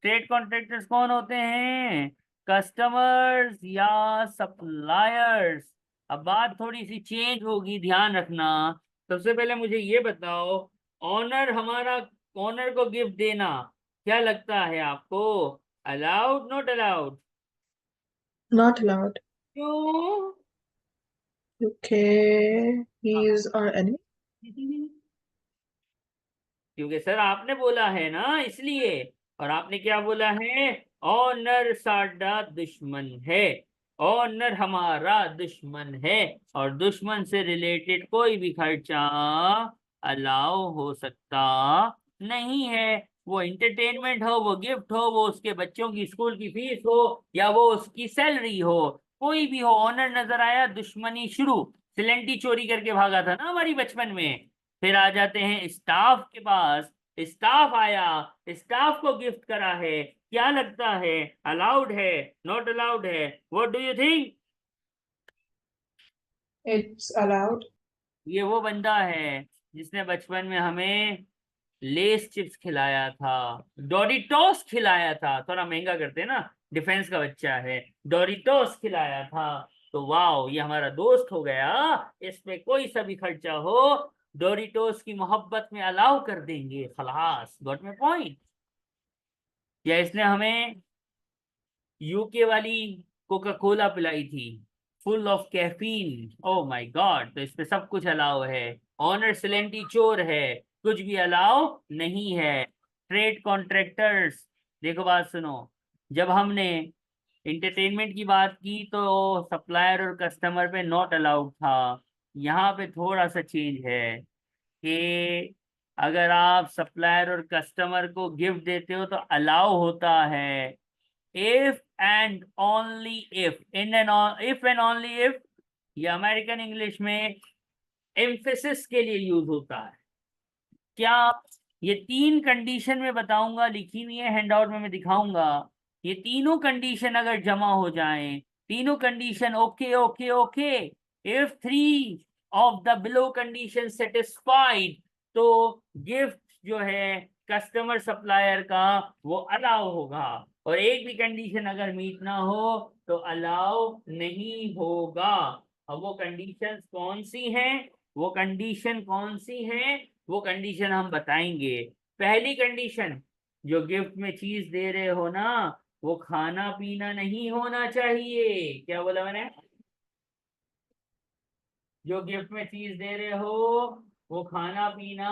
ट्रेड कॉन्ट्रैक्टर्स कौन होते हैं, कस्टमर्स या सप्लायर्स। अब बात थोड़ी सी चेंज होगी, ध्यान रखना। सबसे पहले मुझे ये बताओ, ऑनर हमारा, ऑनर को गिफ्ट देना क्या लगता है आपको, allowed not allowed? Not allowed. क्यों? Okay. He is our enemy. क्योंकि सर आपने बोला है ना, इसलिए। और आपने क्या बोला है, ऑनर साडा दुश्मन है, ऑनर हमारा दुश्मन है, और दुश्मन से रिलेटेड कोई भी खर्चा अलाउ हो सकता नहीं है। वो एंटरटेनमेंट हो, वो गिफ्ट हो, वो उसके बच्चों की स्कूल की फीस हो, या वो उसकी सैलरी हो, कोई भी हो, ऑनर नजर आया दुश्मनी शुरू। सिलेंटी चोरी करके भागा था ना हमारी बचपन में। फिर आ जाते हैं स्टाफ के पास, स्टाफ आया, स्टाफ को गिफ्ट करा है, क्या लगता है, अलाउड है नॉट अलाउड है, what do you think? It's allowed. ये वो बंदा है जिसने बचपन में हमें लेस चिप्स खिलाया था, डोरिटोस खिलाया था, थोड़ा महंगा करते हैं ना, डिफेंस का बच्चा है, डोरिटोस खिलाया था। तो वाओ, ये हमारा दोस्त हो गया, इसमें कोई सा भी खर्चा हो डोरिटोस की मोहब्बत में अलाउ कर देंगे, खलास, गॉट माय पॉइंट। या इसने हमें यूके वाली कोका कोला पिलाई थी, full of caffeine, oh my God, तो इस पे सब कुछ अलाउ है। ऑनर सिलेंटी चोर है, कुछ भी अलाउ नहीं है। ट्रेड कॉन्ट्रैक्टर्स, देखो बात सुनो, जब हमने इंटरटेनमेंट की बात की तो सप्लायर और कस्टमर पे नॉट अलाउड था। यहाँ पे थोड़ा सा चेंज है कि अगर आप सप्लायर और कस्टमर को गिफ्ट देते हो तो अलाउ होता है, if and only if, in and on, if and only if, ये अमेरिकन इंग्लिश में एम्फेसिस के लिए यूज होता है। क्या, ये तीन कंडीशन में बताऊंगा, लिखी हुई है हैंडआउट में, मैं दिखाऊंगा। ये तीनों कंडीशन अगर जमा हो जाएं, तीनों condition okay okay okay, if three of the below condition satisfied, तो गिफ्ट जो है कस्टमर सप्लायर का वो अलाउ होगा, और एक भी कंडीशन अगर मीट ना हो तो अलाउ नहीं होगा। अब वो कंडीशंस कौन सी हैं, वो कंडीशन कौन सी हैं, वो कंडीशन हम बताएंगे। पहली कंडीशन, जो गिफ्ट में चीज दे रहे हो ना, वो खाना पीना नहीं होना चाहिए। क्या बोला मैंने, जो गिफ्ट में चीज दे रहे हो वो खाना पीना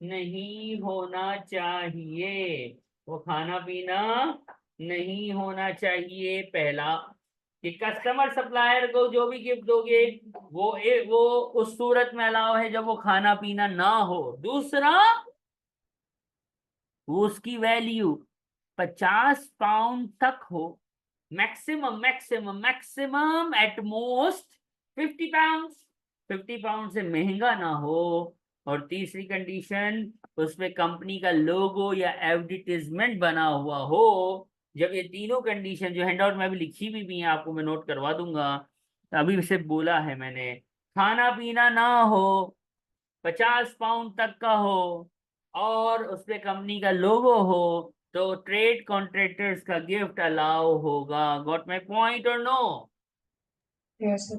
नहीं होना चाहिए। वो खाना पीना नहीं होना चाहिए। पहला कि कस्टमर सप्लायर को जो भी गिफ्ट दोगे वो उस सूरत में अलाउ है जब वो खाना पीना ना हो। दूसरा, वो उसकी वैल्यू 50 पाउंड तक हो, maximum maximum maximum at most 50 pound, 50 pound से महंगा ना हो। और तीसरी कंडीशन, उसमें कंपनी का लोगो या एडवर्टीजमेंट बना हुआ हो। जब ये तीनों कंडीशन जो हैंडआउट में अभी लिखी भी हैं, आपको मैं नोट करवा दूंगा, अभी से बोला है मैंने, खाना पीना ना हो, 50 पाउंड तक का हो, और उसपे कंपनी का लोगो हो, तो ट्रेड कॉन्ट्रैक्टर्स का गिफ्ट अलाउ होगा। गॉट माई पॉइंट और नो? Yes, sir.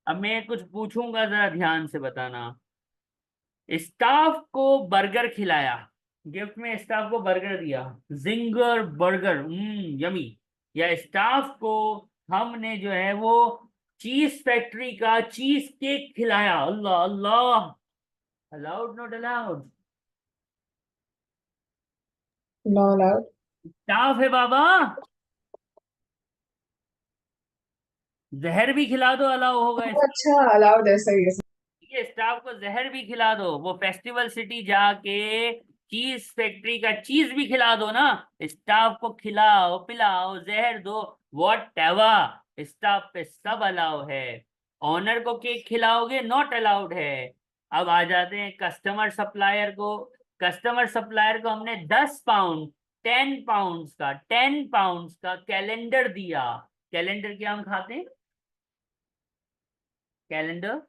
अब मैं कुछ पूछूंगा, जरा ध्यान से बताना। स्टाफ को बर्गर खिलाया, गिफ्ट में स्टाफ को बर्गर दिया, जिंगर बर्गर, यमी। या स्टाफ को हमने जो है वो चीज फैक्ट्री का चीज केक खिलाया, Allah Allah, allowed not allowed? Not allowed. Staff है बाबा, जहर भी खिला दो अलाउ होगा। अच्छा, allowed है, सही है। ये स्टाफ को जहर भी खिला दो, वो फेस्टिवल सिटी जाके चीज फैक्ट्री का चीज भी खिला दो ना, स्टाफ को खिलाओ पिलाओ जहर दो, वॉट एवर, स्टाफ पे सब अलाउ है। ऑनर को केक खिलाओगे, नॉट अलाउड है। अब आ जाते हैं कस्टमर सप्लायर को। कस्टमर सप्लायर को हमने 10 पाउंड, 10 पाउंड का कैलेंडर दिया। कैलेंडर क्या हम खाते हैं? कैलेंडर,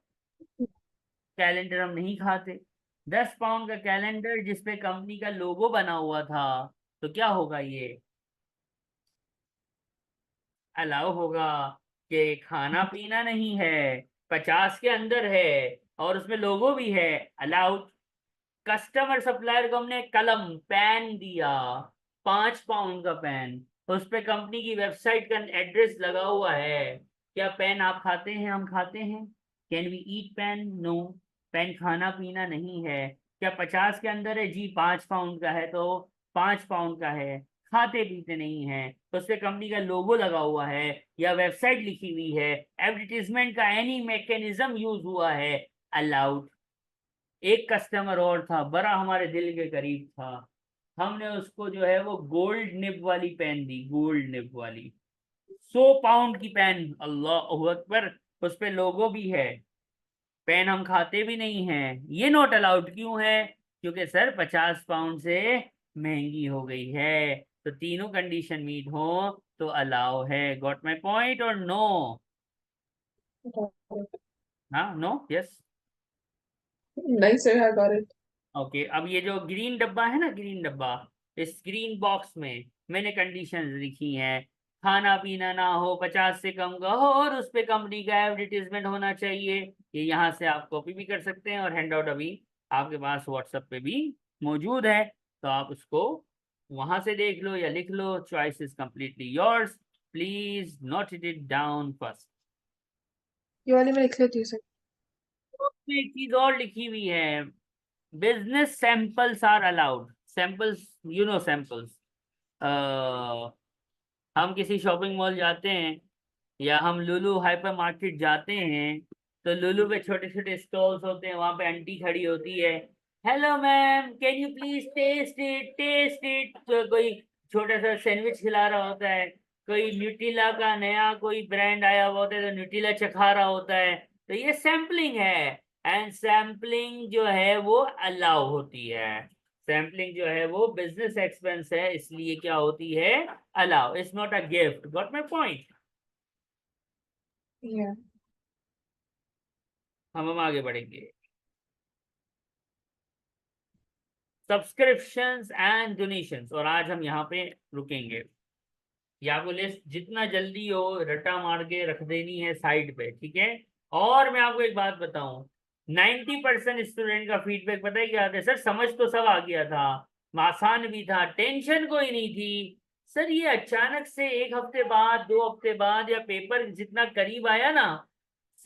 कैलेंडर हम नहीं खाते। 10 पाउंड का कैलेंडर जिसपे कंपनी का लोगो बना हुआ था, तो क्या होगा ये? अलाउ होगा। कि खाना पीना नहीं है, 50 के अंदर है, और उसमें लोगो भी है, अलाउड। कस्टमर सप्लायर को हमने कलम पेन दिया, 5 पाउंड का पेन, उस पे कंपनी की वेबसाइट का एड्रेस लगा हुआ है। क्या पेन आप खाते हैं? हम खाते हैं। Can we eat pen? No, pen खाना पीना नहीं है। क्या 50 के अंदर है? जी, 5 पाउंड का है तो 5 पाउंड का है, खाते पीते नहीं है। तो उस पे कंपनी का लोगो लगा हुआ है या वेबसाइट लिखी हुई है, एडवर्टीजमेंट का एनी मैकेनिज्म यूज हुआ है, अलाउड। एक कस्टमर और था, बड़ा हमारे दिल के करीब था, हमने उसको जो है वो गोल्ड निब वाली पेन दी, गोल्ड निब वाली 100 पाउंड की पेन, अल्लाह अकबर, उस पे लोगो भी है, पेन हम खाते भी नहीं हैं। ये नॉट अलाउड क्यों है? क्योंकि सर 50 पाउंड से महंगी हो गई है। तो तीनों कंडीशन मीट हो तो अलाउ है। गॉट माई पॉइंट और नो? हाँ, no, yes. Nice, sir, I got it. Okay, अब ये जो ग्रीन डब्बा है ना, ग्रीन डब्बा, इस ग्रीन बॉक्स में मैंने कंडीशंस लिखी हैं। खाना पीना ना हो, 50 से कम का हो, और उस पे कंपनी का एडवर्टीजमेंट होना चाहिए। ये यहाँ से आप कॉपी भी कर सकते हैं, और हैंडआउट अभी आपके पास व्हाट्सएप पे भी मौजूद है, तो आप उसको वहां से देख लो या लिख लो। Choice is completely yours, please note it down first. ये वाली मैं लिख लेती हूँ, सर। एक चीज और लिखी हुई है, business samples are allowed. Samples, you know samples, हम किसी शॉपिंग मॉल जाते हैं या हम लुलु हाइपर मार्केट जाते हैं, तो लुलु पे छोटे छोटे स्टॉल्स होते हैं, वहां पे आंटी खड़ी होती है, hello ma'am can you please taste it, taste it. तो कोई छोटा सा सैंडविच खिला रहा होता है, कोई न्यूट्रिला का नया कोई ब्रांड आया हुआ होता है तो न्यूट्रिला चखा रहा होता है, तो ये सैम्पलिंग है। एंड सैम्पलिंग जो है वो अलाउ होती है। सैम्पलिंग जो है वो बिजनेस एक्सपेंस है, इसलिए क्या होती है? Allow, it's not a gift. Got my point? Yeah. हम आगे बढ़ेंगे। सब्सक्रिप्शंस एंड डोनेशंस, और आज हम यहाँ पे रुकेंगे। ये आपको लिस्ट जितना जल्दी हो रट्टा मार के रख देनी है साइड पे, ठीक है? और मैं आपको एक बात बताऊं, 90% स्टूडेंट का फीडबैक पता है क्या आता है? सर समझ तो सब आ गया था, आसान भी था, टेंशन कोई नहीं थी। सर ये अचानक से एक हफ्ते बाद, 2 हफ्ते बाद, या पेपर जितना करीब आया ना,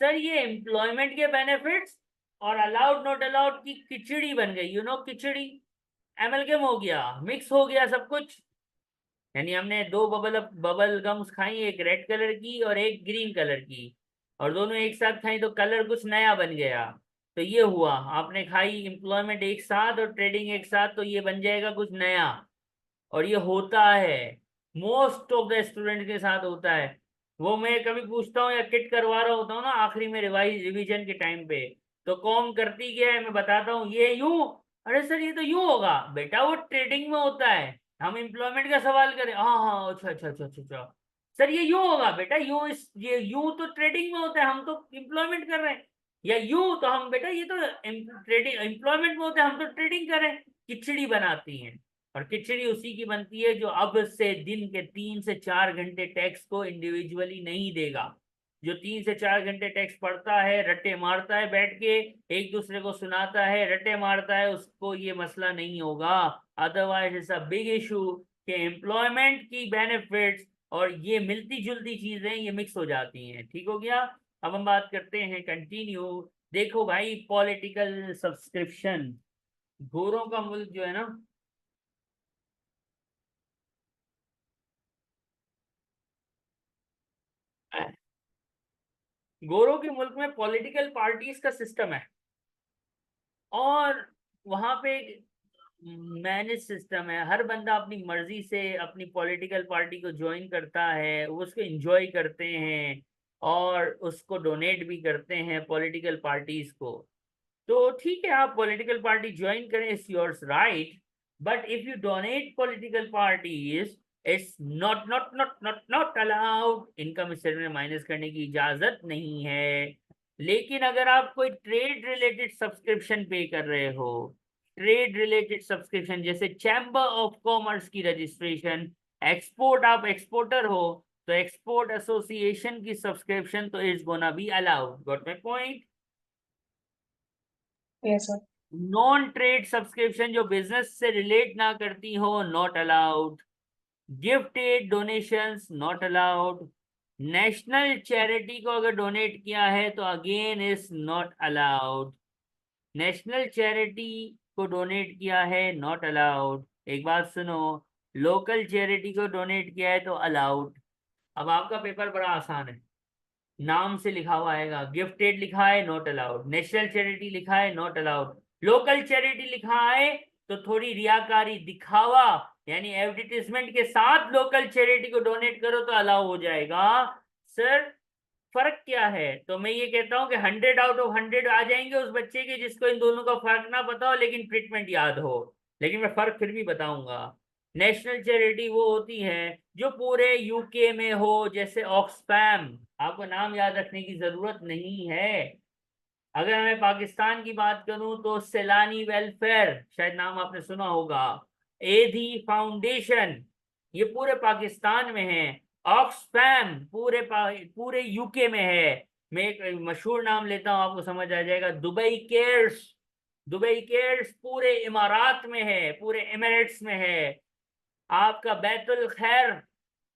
सर ये एम्प्लॉयमेंट के बेनिफिट्स और अलाउड नॉट अलाउड की खिचड़ी बन गई, यू नो खिचड़ी। एमलगम हो गया, मिक्स हो गया सब कुछ। यानी हमने दो बबल गम्स खाई, एक रेड कलर की और एक ग्रीन कलर की, और दोनों एक साथ खाई तो कलर कुछ नया बन गया। तो ये हुआ, आपने खाई एम्प्लॉयमेंट एक साथ और ट्रेडिंग एक साथ, तो ये बन जाएगा कुछ नया। और ये होता है, मोस्ट ऑफ द स्टूडेंट के साथ होता है। वो मैं कभी पूछता हूँ या किट करवा रहा होता हूँ ना आखिरी में रिवीजन के टाइम पे, तो कौन करती क्या है मैं बताता हूँ, ये यूं, अरे सर ये तो यूं होगा बेटा, वो ट्रेडिंग में होता है। हम एम्प्लॉयमेंट का सवाल करें, हाँ हाँ अच्छा अच्छा अच्छा अच्छा अच्छा। सर ये यूं होगा बेटा, यूं इस ये यूं तो ट्रेडिंग में होता है, हम तो एम्प्लॉयमेंट कर रहे हैं। या यूं तो हम बेटा, ये तो ट्रेडिंग एम्प्लॉयमेंट में होता है, हम तो ट्रेडिंग कर रहे हैं। खिचड़ी बनाती हैं। और खिचड़ी उसी की बनती है जो अब से दिन के 3 से 4 घंटे टैक्स को इंडिविजुअली नहीं देगा। जो 3 से 4 घंटे टैक्स पढ़ता है, रट्टे मारता है बैठ के, एक दूसरे को सुनाता है, रट्टे मारता है, उसको ये मसला नहीं होगा। Otherwise it's a big issue कि एम्प्लॉयमेंट की बेनिफिट्स और ये मिलती जुलती चीजें ये मिक्स हो जाती हैं। ठीक हो गया। अब हम बात करते हैं कंटिन्यू। देखो भाई, पॉलिटिकल सब्सक्रिप्शन, गोरों का मुल्क जो है ना, गोरों के मुल्क में पॉलिटिकल पार्टीज का सिस्टम है, और वहां पे मैनेज सिस्टम है। हर बंदा अपनी मर्जी से अपनी पॉलिटिकल पार्टी को ज्वाइन करता है, वो उसको एंजॉय करते हैं और उसको डोनेट भी करते हैं पॉलिटिकल पार्टीज को। तो ठीक है, आप पॉलिटिकल पार्टी ज्वाइन करें, it's yours right. But if you donate political parties, it's not not not not not allowed. Income statement में माइनस करने की इजाजत नहीं है। लेकिन अगर आप कोई ट्रेड रिलेटेड सब्सक्रिप्शन पे कर रहे हो, ट्रेड रिलेटेड सब्सक्रिप्शन जैसे चैम्बर ऑफ कॉमर्स की रजिस्ट्रेशन, एक्सपोर्ट, आप एक्सपोर्टर हो तो एक्सपोर्ट एसोसिएशन की सब्सक्रिप्शन, तो it's gonna be allowed. Got my point. Yes, sir. Non trade subscription जो बिजनेस से रिलेट ना करती हो, not allowed. Gift and donations not allowed. National charity को अगर डोनेट किया है तो again is not allowed. National charity को डोनेट किया है, नॉट अलाउड। एक बात सुनो, लोकल चैरिटी को डोनेट किया है तो अलाउड। अब आपका पेपर बड़ा आसान है, नाम से लिखा हुआ आएगा, गिफ्टेड लिखा है नॉट अलाउड, नेशनल चैरिटी लिखा है नॉट अलाउड, लोकल चैरिटी लिखा है तो थोड़ी रियाकारी दिखावा, यानी एडवर्टीजमेंट के साथ लोकल चैरिटी को डोनेट करो तो अलाउ हो जाएगा। सर फर्क क्या है? तो मैं ये कहता हूं कि 100 आउट ऑफ 100 आ जाएंगे उस बच्चे के जिसको इन दोनों का फर्क ना पता हो लेकिन ट्रीटमेंट याद हो। लेकिन मैं फर्क फिर भी बताऊंगा। नेशनल चैरिटी वो होती है जो पूरे यूके में हो, जैसे ऑक्सफैम, आपको नाम याद रखने की जरूरत नहीं है। अगर मैं पाकिस्तान की बात करूं तो सैलानी वेलफेयर, शायद नाम आपने सुना होगा, एधी फाउंडेशन, ये पूरे पाकिस्तान में है। ऑक्सफैम पूरे यूके में है। मैं एक मशहूर नाम लेता हूं, आपको समझ आ जाएगा, दुबई केयर्स। दुबई केयर्स पूरे इमारात में है, पूरे एमिरेट्स में है। आपका Betul Khair,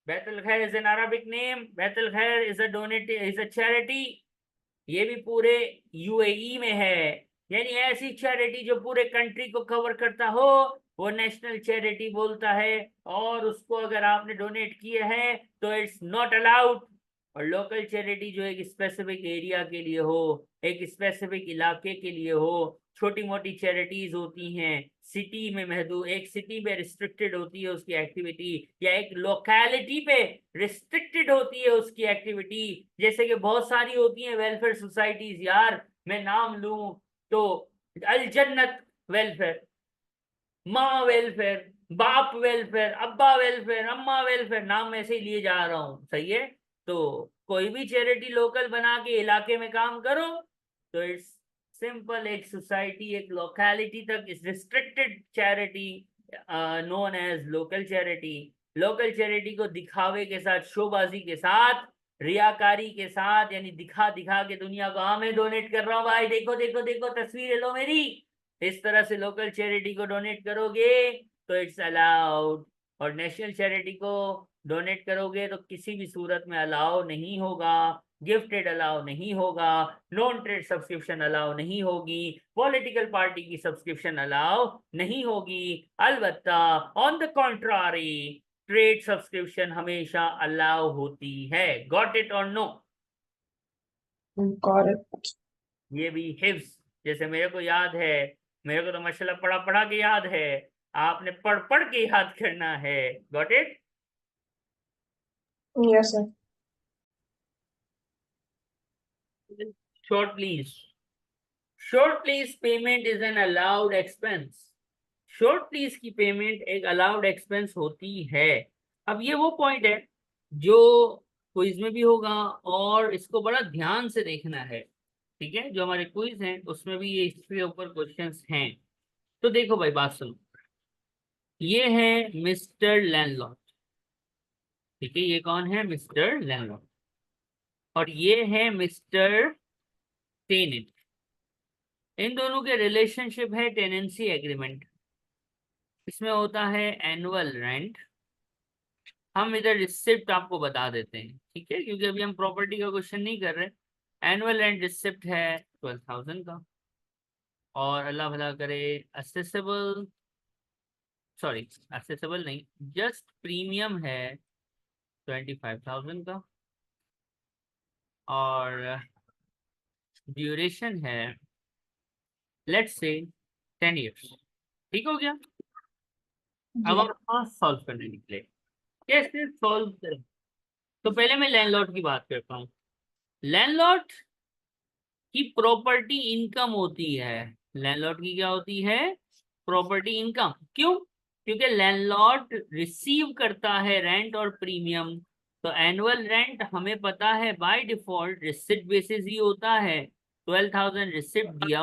Baitul Khair is an Arabic name, Baitul Khair is a donate is a charity, ये भी पूरे यूएई में है। यानी ऐसी चैरिटी जो पूरे कंट्री को कवर करता हो, वो नेशनल चैरिटी बोलता है। और उसको अगर आपने डोनेट किए हैं तो इट्स नॉट अलाउड। और लोकल चैरिटी जो एक स्पेसिफिक एरिया के लिए हो, एक स्पेसिफिक इलाके के लिए हो, छोटी मोटी चैरिटीज होती हैं, सिटी में महदूद, एक सिटी में रिस्ट्रिक्टेड होती है उसकी एक्टिविटी, या एक लोकेलिटी पे रिस्ट्रिक्टेड होती है उसकी एक्टिविटी। जैसे कि बहुत सारी होती हैं वेलफेयर सोसाइटीज यार, मैं नाम लूं तो अल जन्नत वेलफेयर, माँ वेलफेयर, बाप वेलफेयर, अब्बा वेलफेयर, अम्मा वेलफेयर, नाम ऐसे ही लिए जा रहा हूँ, सही है। तो कोई भी चैरिटी लोकल बना के इलाके में काम करो तो इट्स सिंपल, एक सोसाइटी एक लोकेलिटी तक इस restricted charity known as local charity. Local charity को दिखावे के साथ, शोबाजी के साथ, रियाकारी के साथ, यानी दिखा दिखा के दुनिया को, हाँ मैं डोनेट कर रहा हूँ भाई, देखो देखो देखो तस्वीर लो मेरी, इस तरह से लोकल चैरिटी को डोनेट करोगे तो इट्स अलाउड। और नेशनल चैरिटी को डोनेट करोगे तो किसी भी सूरत में अलाउ नहीं होगा। गिफ्टेड अलाउ नहीं होगा, नॉन ट्रेड सब्सक्रिप्शन अलाउ नहीं होगी, पॉलिटिकल पार्टी की सब्सक्रिप्शन अलाउ नहीं होगी। अलबत्ता on the contrary trade subscription हमेशा अलाउ होती है। गॉट इट और नो? Got it. ये भी हिफ्स, जैसे मेरे को याद है, मेरे को तो माशाल्लाह पढ़ा पढ़ा के याद है, आपने पढ़ पढ़ के याद करना है। Got it? Yes, sir. Short please. Short please payment is an allowed expense. Short please की पेमेंट एक अलाउड एक्सपेंस होती है। अब ये वो पॉइंट है जो क्विज में भी होगा और इसको बड़ा ध्यान से देखना है। ठीक है, जो हमारे क्विज हैं उसमें भी ये इसके ऊपर क्वेश्चंस हैं। तो देखो भाई, बात सुनो। ये है मिस्टर लैंडलॉर्ड। ठीक है, ये कौन है? Mister landlord. और ये है मिस्टर टेनेंट। इन दोनों के रिलेशनशिप है टेनेंसी एग्रीमेंट। इसमें होता है एनुअल रेंट। हम इधर रिसिप्ट आपको बता देते हैं, ठीक है, क्योंकि अभी हम प्रॉपर्टी का क्वेश्चन नहीं कर रहे। एनुअल रेंट रिसिप्ट है 12,000 का। और अल्लाह भला करे, असेसेबल, सॉरी असेसेबल नहीं, जस्ट प्रीमियम है 25,000 का। और ड्यूरेशन है लेट्स से 10 ईयर्स। ठीक हो गया? अब जी. हम सॉल्व करने निकले। कैसे सॉल्व करें? तो पहले मैं लैंडलॉर्ड की बात करता हूँ। लैंडलॉर्ड की प्रॉपर्टी इनकम होती है। लैंडलॉर्ड की क्या होती है? Property income. क्यों? क्योंकि लैंडलॉर्ड रिसीव करता है रेंट और प्रीमियम। तो एनुअल रेंट हमें पता है बाय डिफॉल्ट रिसिप्ट बेसिस ही होता है। 12,000 रिसिप्ट दिया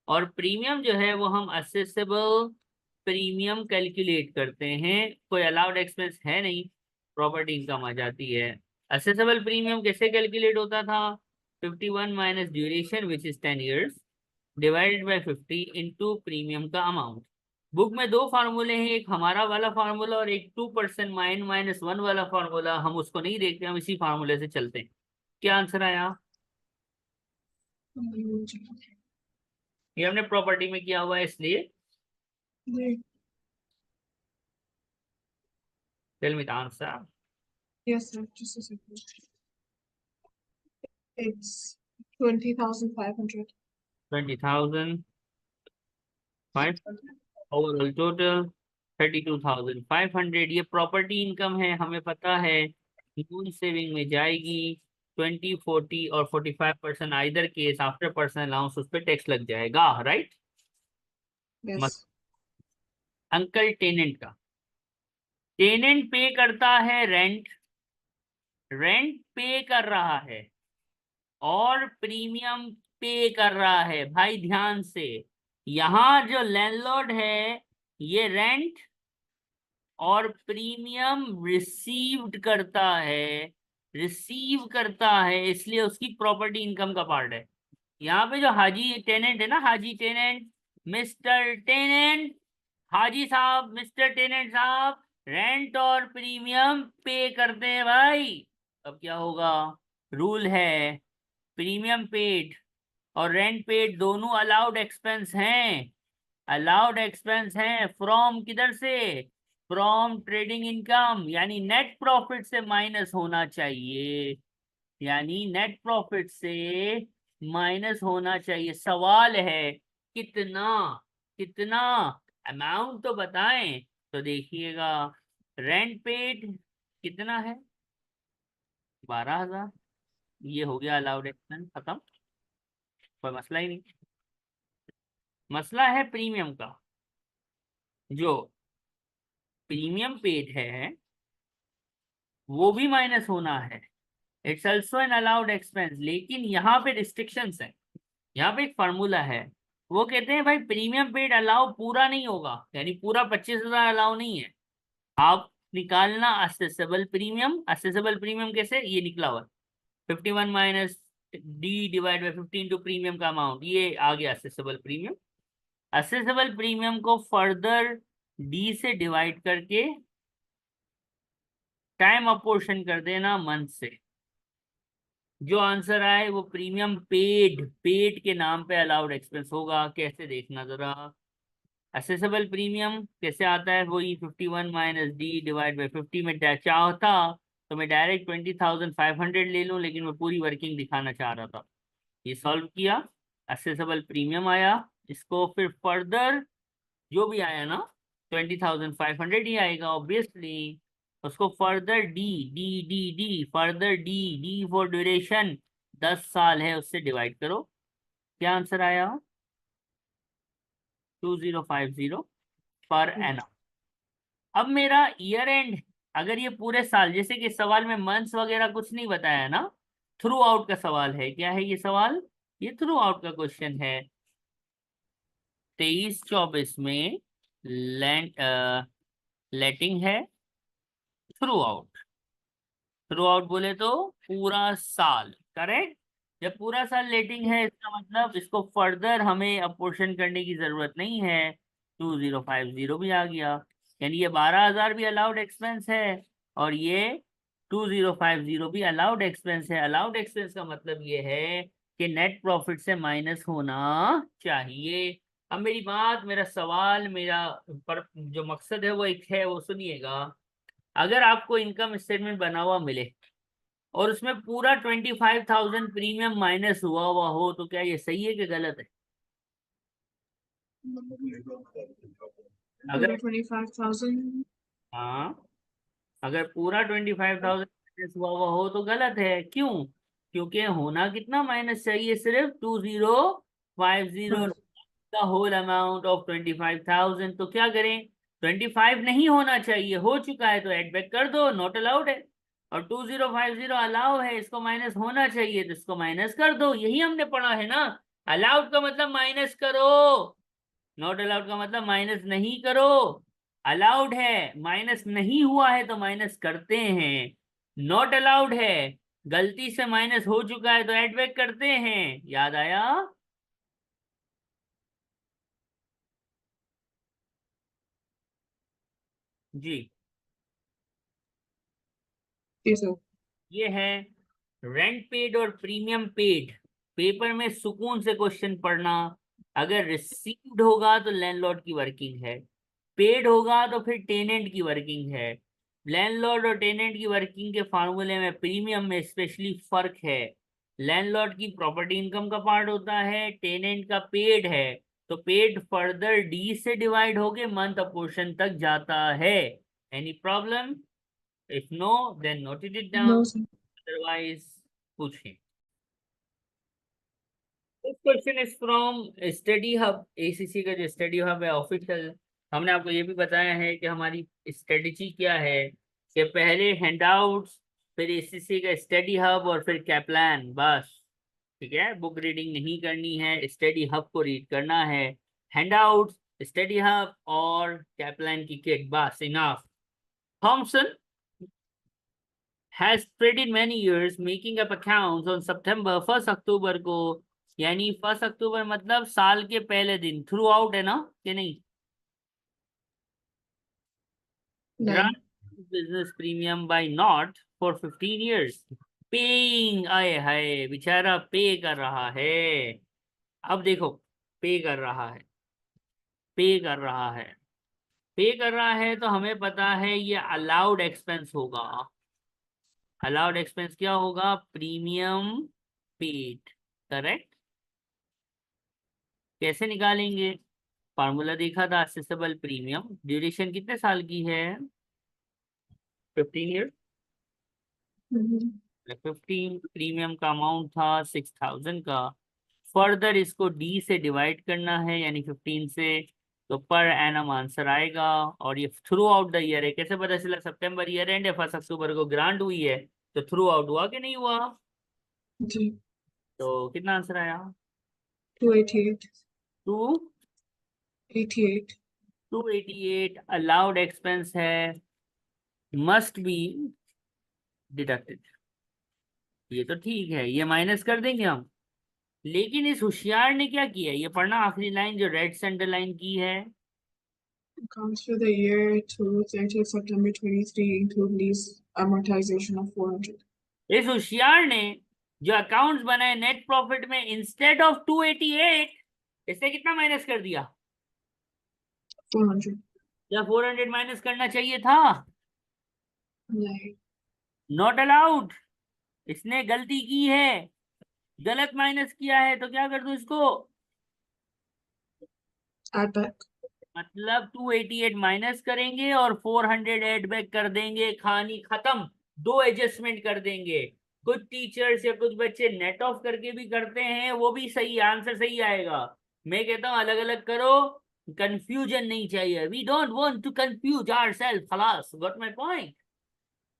और प्रीमियम जो है वो हम असेसेबल प्रीमियम कैलकुलेट करते हैं। कोई अलाउड एक्सपेंस है नहीं, प्रॉपर्टी इनकम आ जाती है। असेसेबल प्रीमियम कैसे कैलकुलेट होता था? 51 minus duration which is 10 years divided by 50 into premium का अमाउंट। बुक में दो फार्मूले हैं, एक हमारा वाला फार्मूला और एक 2% -1 वाला फार्मूला। हम उसको नहीं देखते, हम इसी फार्मूले से चलते हैं। क्या आंसर आया? ये हमने प्रॉपर्टी में किया हुआ है इसलिए। जी. Tell me the answer. Yes, sir. Just a second. It's 20,500. 20,000 overall total 32,500। ये प्रॉपर्टी इनकम है, हमें पता है लोन सेविंग में जाएगी। 20, 40 और 45% either case after personal allowance उस पर टैक्स लग जाएगा। राइट? Yes. अंकल टेनेंट का, टेनेंट पे करता है रेंट, रेंट पे कर रहा है और प्रीमियम पे कर रहा है। भाई ध्यान से, यहाँ जो लैंडलॉर्ड है ये रेंट और प्रीमियम रिसीव्ड करता है, रिसीव करता है, इसलिए उसकी प्रॉपर्टी इनकम का पार्ट है। यहाँ पे जो हाजी टेनेंट है ना, हाजी टेनेंट, मिस्टर टेनेंट, हाजी साहब, मिस्टर टेनेंट साहब रेंट और प्रीमियम पे करते हैं भाई। अब क्या होगा? रूल है प्रीमियम पेड और रेंट पेड दोनों अलाउड एक्सपेंस हैं। अलाउड एक्सपेंस हैं फ्रॉम किधर से? फ्रॉम ट्रेडिंग इनकम, यानी नेट प्रॉफिट से माइनस होना चाहिए। यानी नेट प्रॉफिट से माइनस होना चाहिए। सवाल है कितना? कितना अमाउंट तो बताएं। तो देखिएगा, रेंट पेड कितना है? 12,000। ये हो गया अलाउड एक्सपेंस, खत्म, कोई मसला ही नहीं। मसला है प्रीमियम का। जो प्रीमियम पेड है वो भी माइनस होना है। It's also an allowed expense, लेकिन यहाँ पे रिस्ट्रिक्शंस है। यहाँ पे एक फार्मूला है, वो कहते हैं भाई प्रीमियम पेड अलाउ पूरा नहीं होगा, यानी पूरा 25,000 अलाउ नहीं है। आप निकालना असेसेबल प्रीमियम। असेसेबल प्रीमियम कैसे? ये निकला हुआ 51 minus D divide by 15 to premium का अमाउंट, ये आ गया असेसेबल प्रीमियम। असेसेबल प्रीमियम को फर्दर डी से डिवाइड करके टाइम अपोर्शन कर देना मंथ से। जो आंसर आए वो प्रीमियम पेड पेड के नाम पे अलाउड एक्सपेंस होगा। कैसे देखना जरा, असेसेबल प्रीमियम कैसे आता है, वही 51 माइनस डी डिवाइड बाई 50 में चाहता तो मैं डायरेक्ट 20,500 ले लूं, लेकिन मैं पूरी वर्किंग दिखाना चाह रहा था। ये सॉल्व किया, असेसेबल प्रीमियम आया। इसको फिर फर्दर जो भी आया ना 20,500 ही आएगा ऑब्वियसली। उसको further D D D D further D D for duration 10 साल है उससे डिवाइड करो। क्या आंसर आया? 2050 पर एनम। अब मेरा ईयर एंड, अगर ये पूरे साल, जैसे कि सवाल में मंथ्स वगैरह कुछ नहीं बताया ना, थ्रू आउट का सवाल है। क्या है ये सवाल? ये थ्रू आउट का क्वेश्चन है। 23-24 में लेटिंग है थ्रू आउट। थ्रू आउट बोले तो पूरा साल, करेक्ट। जब पूरा साल लेटिंग है इसका मतलब इसको फर्दर हमें अपोर्शन करने की जरूरत नहीं है। 2050 भी आ गया, यानी ये 12,000 भी अलाउड एक्सपेंस है और ये 2050 भी अलाउड एक्सपेंस है। अलाउड एक्सपेंस का मतलब ये है कि नेट प्रॉफिट से माइनस होना चाहिए। अब मेरी बात, मेरा सवाल, मेरा जो मकसद है वो एक है, वो सुनिएगा। अगर आपको इनकम स्टेटमेंट बना हुआ मिले और उसमें पूरा 25,000 प्रीमियम माइनस हुआ हुआ हो, तो क्या ये सही है कि गलत है? अगर 25,000. हाँ, अगर पूरा 25,000 माइनस हुआ हुआ हो तो गलत है। क्यों? क्योंकि होना कितना माइनस चाहिए? सिर्फ 2050 का होल अमाउंट ऑफ 25,000। तो क्या करें? 25 नहीं होना चाहिए, हो चुका है तो एड बैक कर दो, नॉट अलाउड है। और 2050 अलाउ है, इसको माइनस होना चाहिए तो इसको माइनस कर दो। यही हमने पढ़ा है ना। अलाउड का मतलब माइनस करो, नॉट अलाउड का मतलब माइनस नहीं करो। अलाउड है, माइनस नहीं हुआ है तो माइनस करते हैं। नॉट अलाउड है, गलती से माइनस हो चुका है तो एड बैक करते हैं। याद आया? जी, Yes, sir. ये है रेंट पेड और प्रीमियम पेड। पेपर में सुकून से क्वेश्चन पढ़ना। अगर रिसीव्ड होगा तो लैंडलॉर्ड की वर्किंग है, पेड होगा तो फिर टेनेंट की वर्किंग है। लैंडलॉर्ड और टेनेंट की वर्किंग के फार्मूले में प्रीमियम में स्पेशली फर्क है। लैंडलॉर्ड की प्रॉपर्टी इनकम का पार्ट होता है, टेनेंट का पेड है। तो पेड फर्दर डी से डिवाइड होके मंथ अपोर्शन तक जाता है। Any problem? If no then note it down, No, sir. Otherwise पूछें। This question is from study hub. ACC का जो स्टडी हब है ऑफिशियल, हमने आपको ये भी बताया है कि हमारी स्ट्रेटेजी क्या है कि पहले हैंडआउट्स, फिर एसीसी का स्टडी हब और फिर कैप्लान, बस। ठीक है, बुक रीडिंग नहीं करनी है, स्टडी हब को रीड करना है। हैंडआउट्स, स्टडी हब और कैप्लान की किट, बस enough. Thomson has traded many years making up accounts on September 1 अक्टूबर को, यानी 1 अक्टूबर मतलब साल के पहले दिन। थ्रू आउट है ना कि नहीं? Nine. Run business premium by not for 15 years paying. आए हाय, बेचारा पे कर रहा है। अब देखो, पे कर रहा है, पे कर रहा है, पे कर रहा है तो हमें पता है ये अलाउड एक्सपेंस होगा। अलाउड एक्सपेंस क्या होगा? Premium paid, correct. कैसे निकालेंगे? फार्मूला देखा था, असेसेबल प्रीमियम, ड्यूरेशन कितने साल की है? 15 ईयर। Mm-hmm. 15, प्रीमियम का अमाउंट था 6,000 का। फर्दर इसको डी से डिवाइड करना है यानी 15 से, तो पर एनम आंसर आएगा। और ये थ्रू आउट द ईयर है। कैसे पता चला? सितंबर ईयर एंड है, 1 अक्टूबर को ग्रांट हुई है, तो थ्रू आउट हुआ कि नहीं हुआ? G. तो कितना आंसर आया? 288. टू 88. 288 अलाउड एक्सपेंस है, मस्ट बी डिडक्टेड। ये तो ठीक है, ये माइनस कर देंगे हम। लेकिन इस होशियार ने क्या किया, ये पढ़ना आखिरी लाइन जो रेड से अंडरलाइन की है। Accounts for the year to 30th September 23 include lease amortization of 400. इस होशियार ने जो अकाउंट्स बनाए नेट प्रॉफिट में, इंस्टेड ऑफ 288 इसने कितना माइनस कर दिया? 400. या 400 माइनस करना चाहिए था? नहीं. Not allowed. इसने गलती की है, गलत माइनस किया है, तो क्या कर दूं इसको? Add back. मतलब 288 माइनस करेंगे और 400 एड बैक कर देंगे, कहानी खत्म। दो एडजस्टमेंट कर देंगे। कुछ टीचर्स या कुछ बच्चे नेट ऑफ करके भी करते हैं, वो भी सही, आंसर सही आएगा। मैं कहता हूं अलग अलग करो, कंफ्यूजन नहीं चाहिए। We don't want to confuse ourselves, खलास, गॉट माय पॉइंट।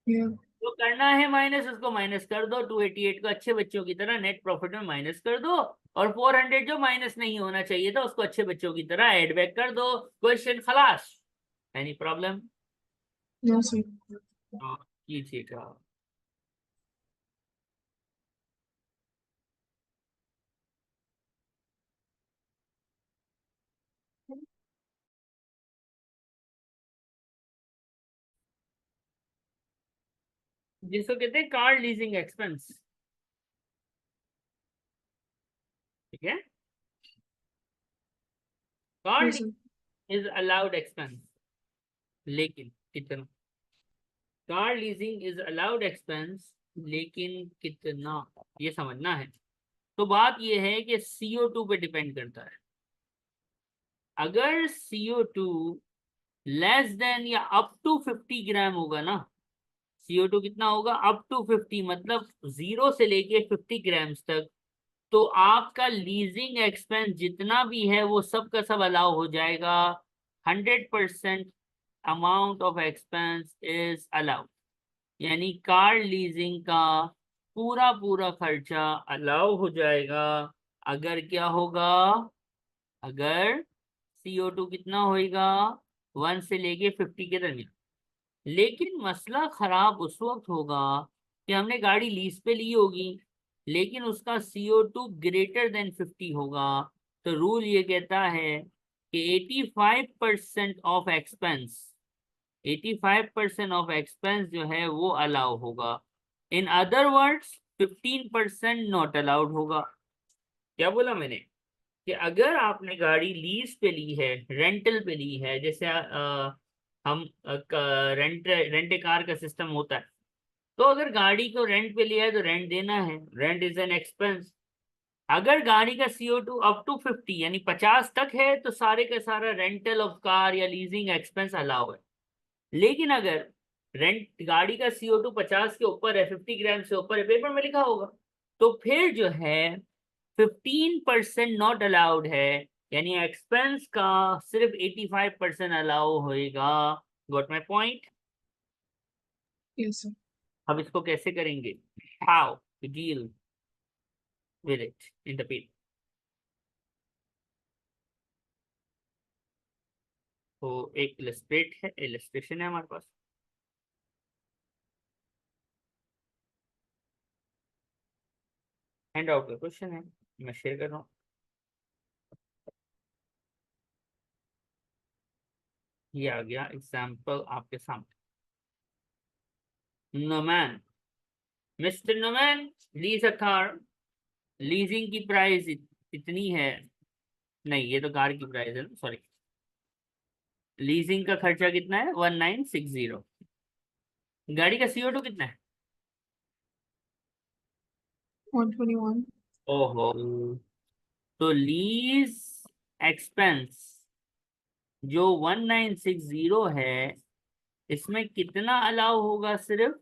Yeah. तो करना है माइनस, उसको माइनस कर दो, 288 को अच्छे बच्चों की तरह नेट प्रॉफिट में माइनस कर दो, और 400 जो माइनस नहीं होना चाहिए था उसको अच्छे बच्चों की तरह एड बैक कर दो। क्वेश्चन खलास। Any problem? No, sir. कीजिएगा। जिसको कहते हैं कार लीजिंग एक्सपेंस, ठीक है। Car Yes, sir. Is allowed expense, लेकिन कितना? Car leasing is allowed expense, लेकिन कितना, ये समझना है। तो बात ये है कि CO2 पे डिपेंड करता है। अगर CO2 लेस देन या अप टू 50 ग्राम होगा ना, CO2 कितना होगा? अप टू 50, मतलब 0 से लेके 50 ग्राम्स तक, तो आपका लीजिंग एक्सपेंस जितना भी है वो सब का सब अलाउ हो जाएगा। 100% amount of expense is allowed, यानी कार लीजिंग का पूरा पूरा खर्चा अलाउ हो जाएगा। अगर क्या होगा? अगर CO2 कितना होएगा? 1 से लेके 50 के दरमियान। लेकिन मसला खराब उस वक्त होगा कि हमने गाड़ी लीज पे ली होगी, लेकिन उसका CO2 ग्रेटर देन 50 होगा। तो रूल ये कहता है कि 85% ऑफ एक्सपेंस, 85% ऑफ एक्सपेंस जो है वो अलाउ होगा। In other words 15% not allowed होगा। क्या बोला मैंने? कि अगर आपने गाड़ी लीज पे ली है, रेंटल पे ली है, जैसे हम रेंट ए कार का सिस्टम होता है, तो अगर गाड़ी को रेंट पे लिया है तो रेंट देना है, रेंट इज एन एक्सपेंस। अगर गाड़ी का CO2 अप टू 50 यानी 50 तक है तो सारे का सारा रेंटल ऑफ कार या लीजिंग एक्सपेंस अलाउ है। लेकिन अगर रेंट गाड़ी का CO2 50 के ऊपर है, 50 ग्राम से ऊपर है, पेपर में लिखा होगा, तो फिर जो है 15% नॉट अलाउड है, यानी एक्सपेंस का सिर्फ 85% अलाउ होएगा। Got my point? Yes, sir. अब इसको कैसे करेंगे? How to deal with it in the paper? तो एक इलस्ट्रेशन है हमारे पास। हैंड आउट का क्वेश्चन है, मैं शेयर कर रहा हूँ। ये आ गया एग्जाम्पल आपके सामने। Noman, mister Noman leases a car, leasing की प्राइस इतनी है, नहीं ये तो कार की प्राइस है ना, सॉरी। लीजिंग का खर्चा कितना है? 1960। गाड़ी का CO2 कितना है? 121. ओहो, तो लीज एक्सपेंस जो 1960 है, इसमें कितना अलाउ होगा? सिर्फ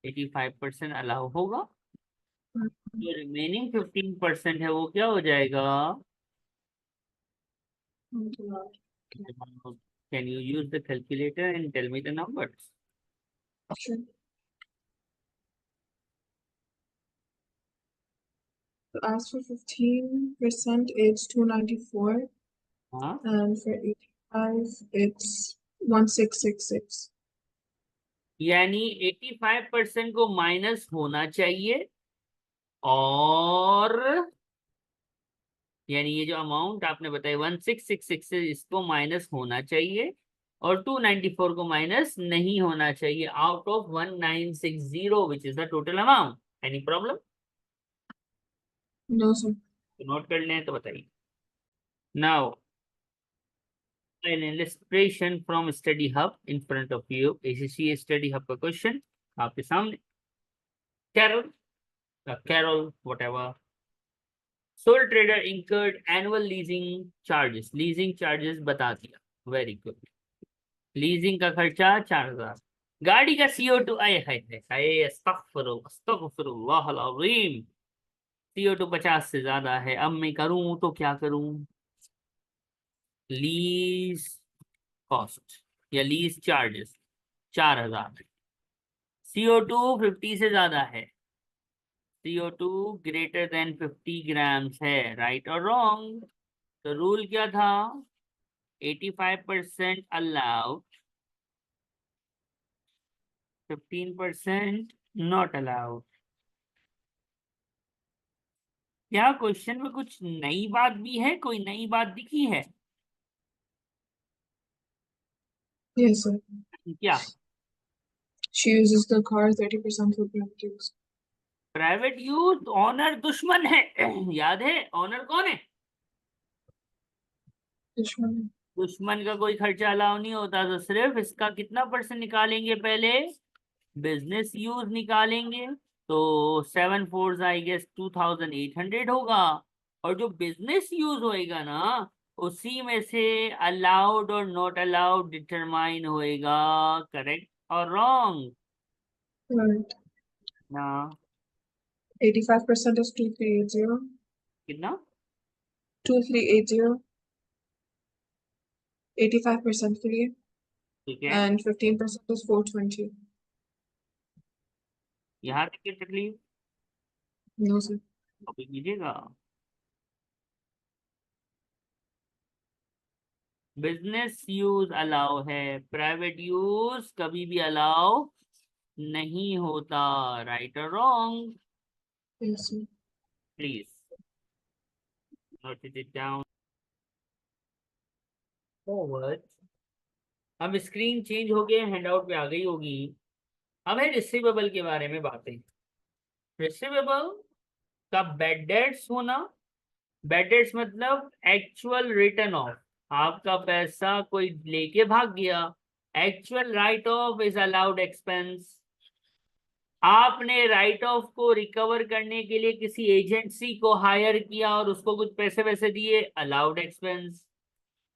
85% अलाउ होगा। जो रिमेनिंग 15% है वो क्या हो जाएगा? Can you use the calculator and tell me the numbers? Sure. So as for 15%, it's 294, हाँ, and for 85, it's 1666. यानी 85% को माइनस होना चाहिए, और यानी ये जो अमाउंट आपने बताया 1666 से इसको माइनस होना चाहिए, और 294 को माइनस नहीं होना चाहिए out of 1960 which is the total amount. Any problem? No, sir. तो नोट कर लें तो बताइए। Now an illustration from study hub in front of you, ACCA study hub का क्वेश्चन आपके सामने। Carol whatever, sole trader incurred annual leasing charges बता दिया, वेरी गुड। लीजिंग का खर्चा 4000। गाड़ी का CO2 आए है अस्तगफिरुल्लाह अज़ीम, CO2 50 से ज्यादा है। अब मैं करूं तो क्या करूं? लीज कॉस्ट या लीज चार्जेस 4000, CO2 50 से ज्यादा है, CO2 ग्रेटर देन 50 ग्राम्स है, राइट और रॉन्ग? तो रूल क्या था? 85% अलाउड, 15% नॉट अलाउड। क्या क्वेश्चन में कुछ नई बात भी है? कोई नई बात दिखी है Yes, sir. क्या? She uses the car 30% for private use. Private use owner दुश्मन है याद है ऑनर कौन है? दुश्मन। दुश्मन का कोई खर्चा अलाउ नहीं होता, तो सिर्फ इसका कितना परसेंट निकालेंगे? पहले बिजनेस यूज निकालेंगे, तो 7 4 आई गेस 2800 होगा। और जो बिजनेस यूज होएगा ना, उसी में से अलाउड और नॉट अलाउड डिटरमाइन होएगा, करेक्ट और रॉन्ग Right. ना? 85% is 2380. कितना? 2380. 85% free. ठीक है, And 15% is 420. यहाँ तक की तकलीफ No, sir. कॉपी कीजिएगा। बिजनेस यूज अलाउ है, प्राइवेट यूज कभी भी अलाउ नहीं होता, राइट और wrong? Yes, sir. Please note it down forward. अब स्क्रीन चेंज हो गया, हैंडआउट पे आ गई होगी। अब है रिसीवेबल के बारे में बातें। रिसीवेबल का बैड डेट्स होना, बैड डेट्स मतलब एक्चुअल रिटर्न ऑफ, आपका पैसा कोई लेके भाग गया। Actual right of is allowed expense, आपने राइट ऑफ को रिकवर करने के लिए किसी एजेंसी को हायर किया और उसको कुछ पैसे वैसे दिए, अलाउड एक्सपेंस।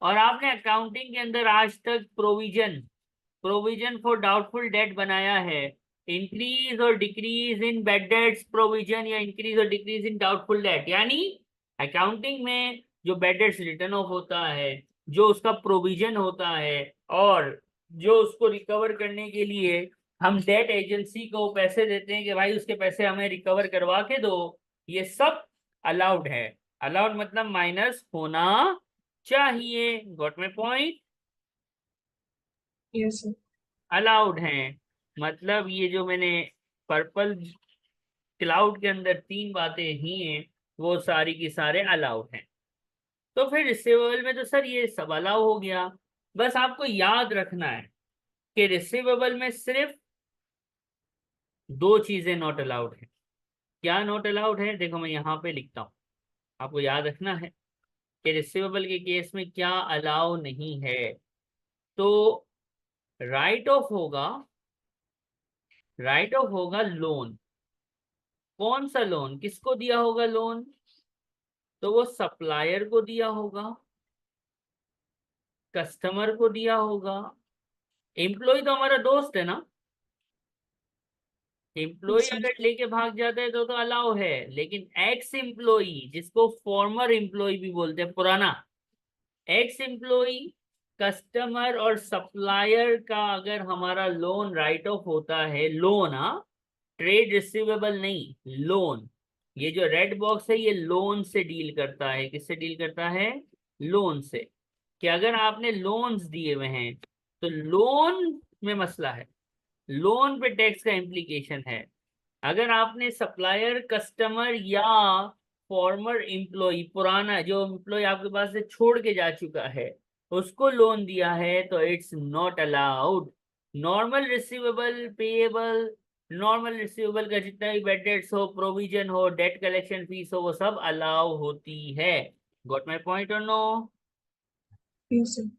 और आपने अकाउंटिंग के अंदर आज तक प्रोविजन फॉर डाउटफुल डेट बनाया है, इंक्रीज और decrease in bad debts provision या इंक्रीज और डिक्रीज इन डाउटफुल डेट, यानी अकाउंटिंग में जो बैड डेट्स रिटर्न ऑफ होता है, जो उसका प्रोविजन होता है, और जो उसको रिकवर करने के लिए हम डेट एजेंसी को पैसे देते हैं कि भाई उसके पैसे हमें रिकवर करवा के दो, ये सब अलाउड है। अलाउड मतलब माइनस होना चाहिए, got my point? Yes, sir. Allowed हैं, मतलब ये जो मैंने पर्पल क्लाउड के अंदर 3 बातें ही हैं, वो सारी की सारे अलाउड हैं। तो फिर रिसीवेबल में तो सर ये सब अलाउ हो गया। बस आपको याद रखना है कि रिसीवेबल में सिर्फ 2 चीजें नॉट अलाउड है। क्या नॉट अलाउड है? देखो मैं यहाँ पे लिखता हूँ, आपको याद रखना है कि रिसीवेबल के केस में क्या अलाउ नहीं है। तो राइट ऑफ होगा, राइट ऑफ होगा लोन। कौन सा लोन? किसको दिया होगा लोन? तो वो सप्लायर को दिया होगा, कस्टमर को दिया होगा। एम्प्लॉय तो हमारा दोस्त है ना, एम्प्लॉय Yes, sir. अगर लेके भाग जाता है तो अलाउ है, लेकिन एक्स एम्प्लॉय, जिसको फॉर्मर एम्प्लॉय भी बोलते हैं, पुराना एक्स एम्प्लॉय, कस्टमर और सप्लायर का अगर हमारा लोन राइट ऑफ होता है, लोन, हाँ, ट्रेड रिसीवेबल नहीं, लोन। ये जो रेड बॉक्स है ये लोन से डील करता है। किससे डील करता है? लोन से। कि अगर आपने लोन्स दिए हुए हैं तो लोन में मसला है, लोन पे टैक्स का इम्प्लीकेशन है। अगर आपने सप्लायर, कस्टमर या फॉर्मर एम्प्लॉय, पुराना जो एम्प्लॉय आपके पास से छोड़ के जा चुका है, उसको लोन दिया है, तो it's not allowed. Normal receivable, payable, normal receivable का जितना भी बेड डेट्स हो, प्रोविजन हो, डेट कलेक्शन फीस हो, वो सब अलाउ होती है। गॉट माई पॉइंट और नो? Yes, sir.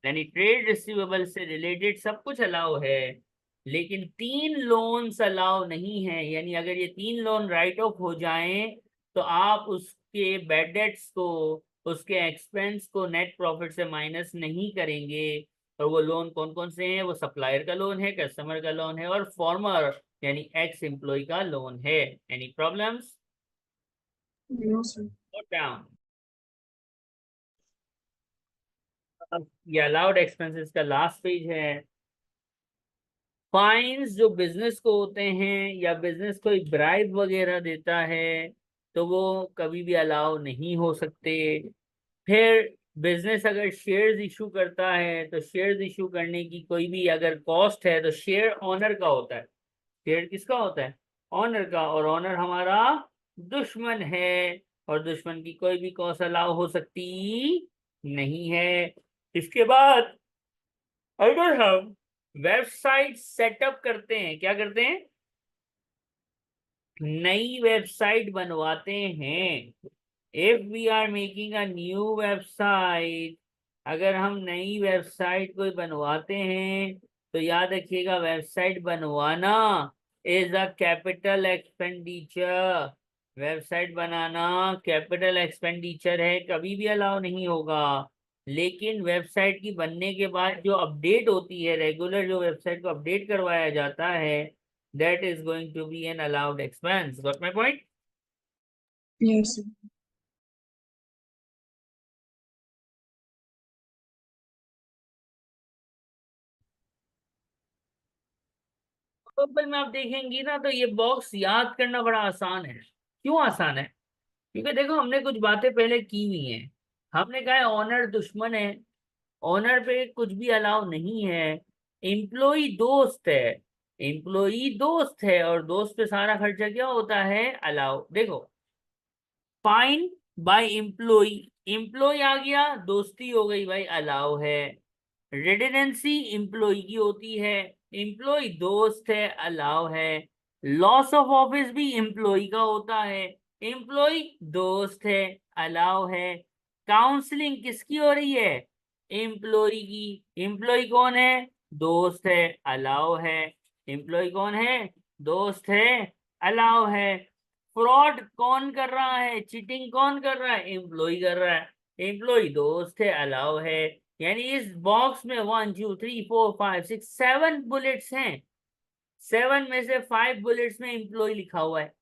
यानी ट्रेड रिसीवेबल से रिलेटेड सब कुछ अलाउ है, लेकिन 3 लोन्स अलाउ नहीं है। यानी अगर ये 3 लोन राइट ऑफ हो जाएं तो आप उसके बैड डेट्स को, उसके एक्सपेंस को नेट प्रॉफिट से माइनस नहीं करेंगे। और वो लोन कौन कौन से हैं? वो सप्लायर का लोन है, कस्टमर का लोन है, और फॉर्मर यानी एक्स एम्प्लॉय का लोन है। Any problems? No, sir. Note down. अब ये अलाउड एक्सपेंसेस का लास्ट पेज है। फाइन्स जो बिजनेस को होते हैं, या बिजनेस कोई ब्राइब वगैरह देता है, तो वो कभी भी अलाउ नहीं हो सकते। फिर बिजनेस अगर शेयर्स इशू करता है, तो शेयर्स इशू करने की कोई भी अगर कॉस्ट है, तो शेयर ऑनर का होता है। शेयर किसका होता है? ऑनर का। और ऑनर हमारा दुश्मन है, और दुश्मन की कोई भी कॉस्ट अलाउ हो सकती नहीं है। इसके बाद अगर हम वेबसाइट सेटअप करते हैं, क्या करते हैं? नई वेबसाइट बनवाते हैं। If we are making a new website, अगर हम नई वेबसाइट कोई बनवाते हैं, तो याद रखिएगा वेबसाइट बनवाना is a capital expenditure. Website banana capital expenditure है, कभी भी अलाउ नहीं होगा। लेकिन वेबसाइट की बनने के बाद जो अपडेट होती है, रेगुलर जो वेबसाइट को अपडेट करवाया जाता है, that is going to be an allowed expense. Got my point? Yes, sir. Google में आप देखेंगी ना, तो ये बॉक्स याद करना बड़ा आसान है। क्यों आसान है? क्योंकि देखो हमने कुछ बातें पहले की हुई हैं। हमने कहा है ऑनर दुश्मन है, ऑनर पे कुछ भी अलाउ नहीं है। एम्प्लॉई दोस्त है, एम्प्लॉई दोस्त है, और दोस्त पे सारा खर्चा क्या होता है? अलाउ। देखो, फाइन बाय एम्प्लॉय, एम्प्लॉय आ गया, दोस्ती हो गई भाई, अलाउ है। रेजिडेंसी एम्प्लॉय की होती है, एम्प्लॉय दोस्त है, अलाउ है। लॉस ऑफ ऑफिस भी एम्प्लॉय का होता है, एम्प्लॉय दोस्त है, अलाउ है। काउंसलिंग किसकी हो रही है? एम्प्लॉय की। एम्प्लॉय कौन है? दोस्त है, अलाउ है। एम्प्लॉय कौन है? दोस्त है, अलाउ है। फ्रॉड कौन कर रहा है? चीटिंग कौन कर रहा है? एम्प्लॉय कर रहा है, एम्प्लॉय दोस्त है, अलाउ है। यानी इस बॉक्स में 1 2 3 4 5 6 7 बुलेट्स हैं। 7 में से 5 बुलेट्स में एम्प्लॉय लिखा हुआ है।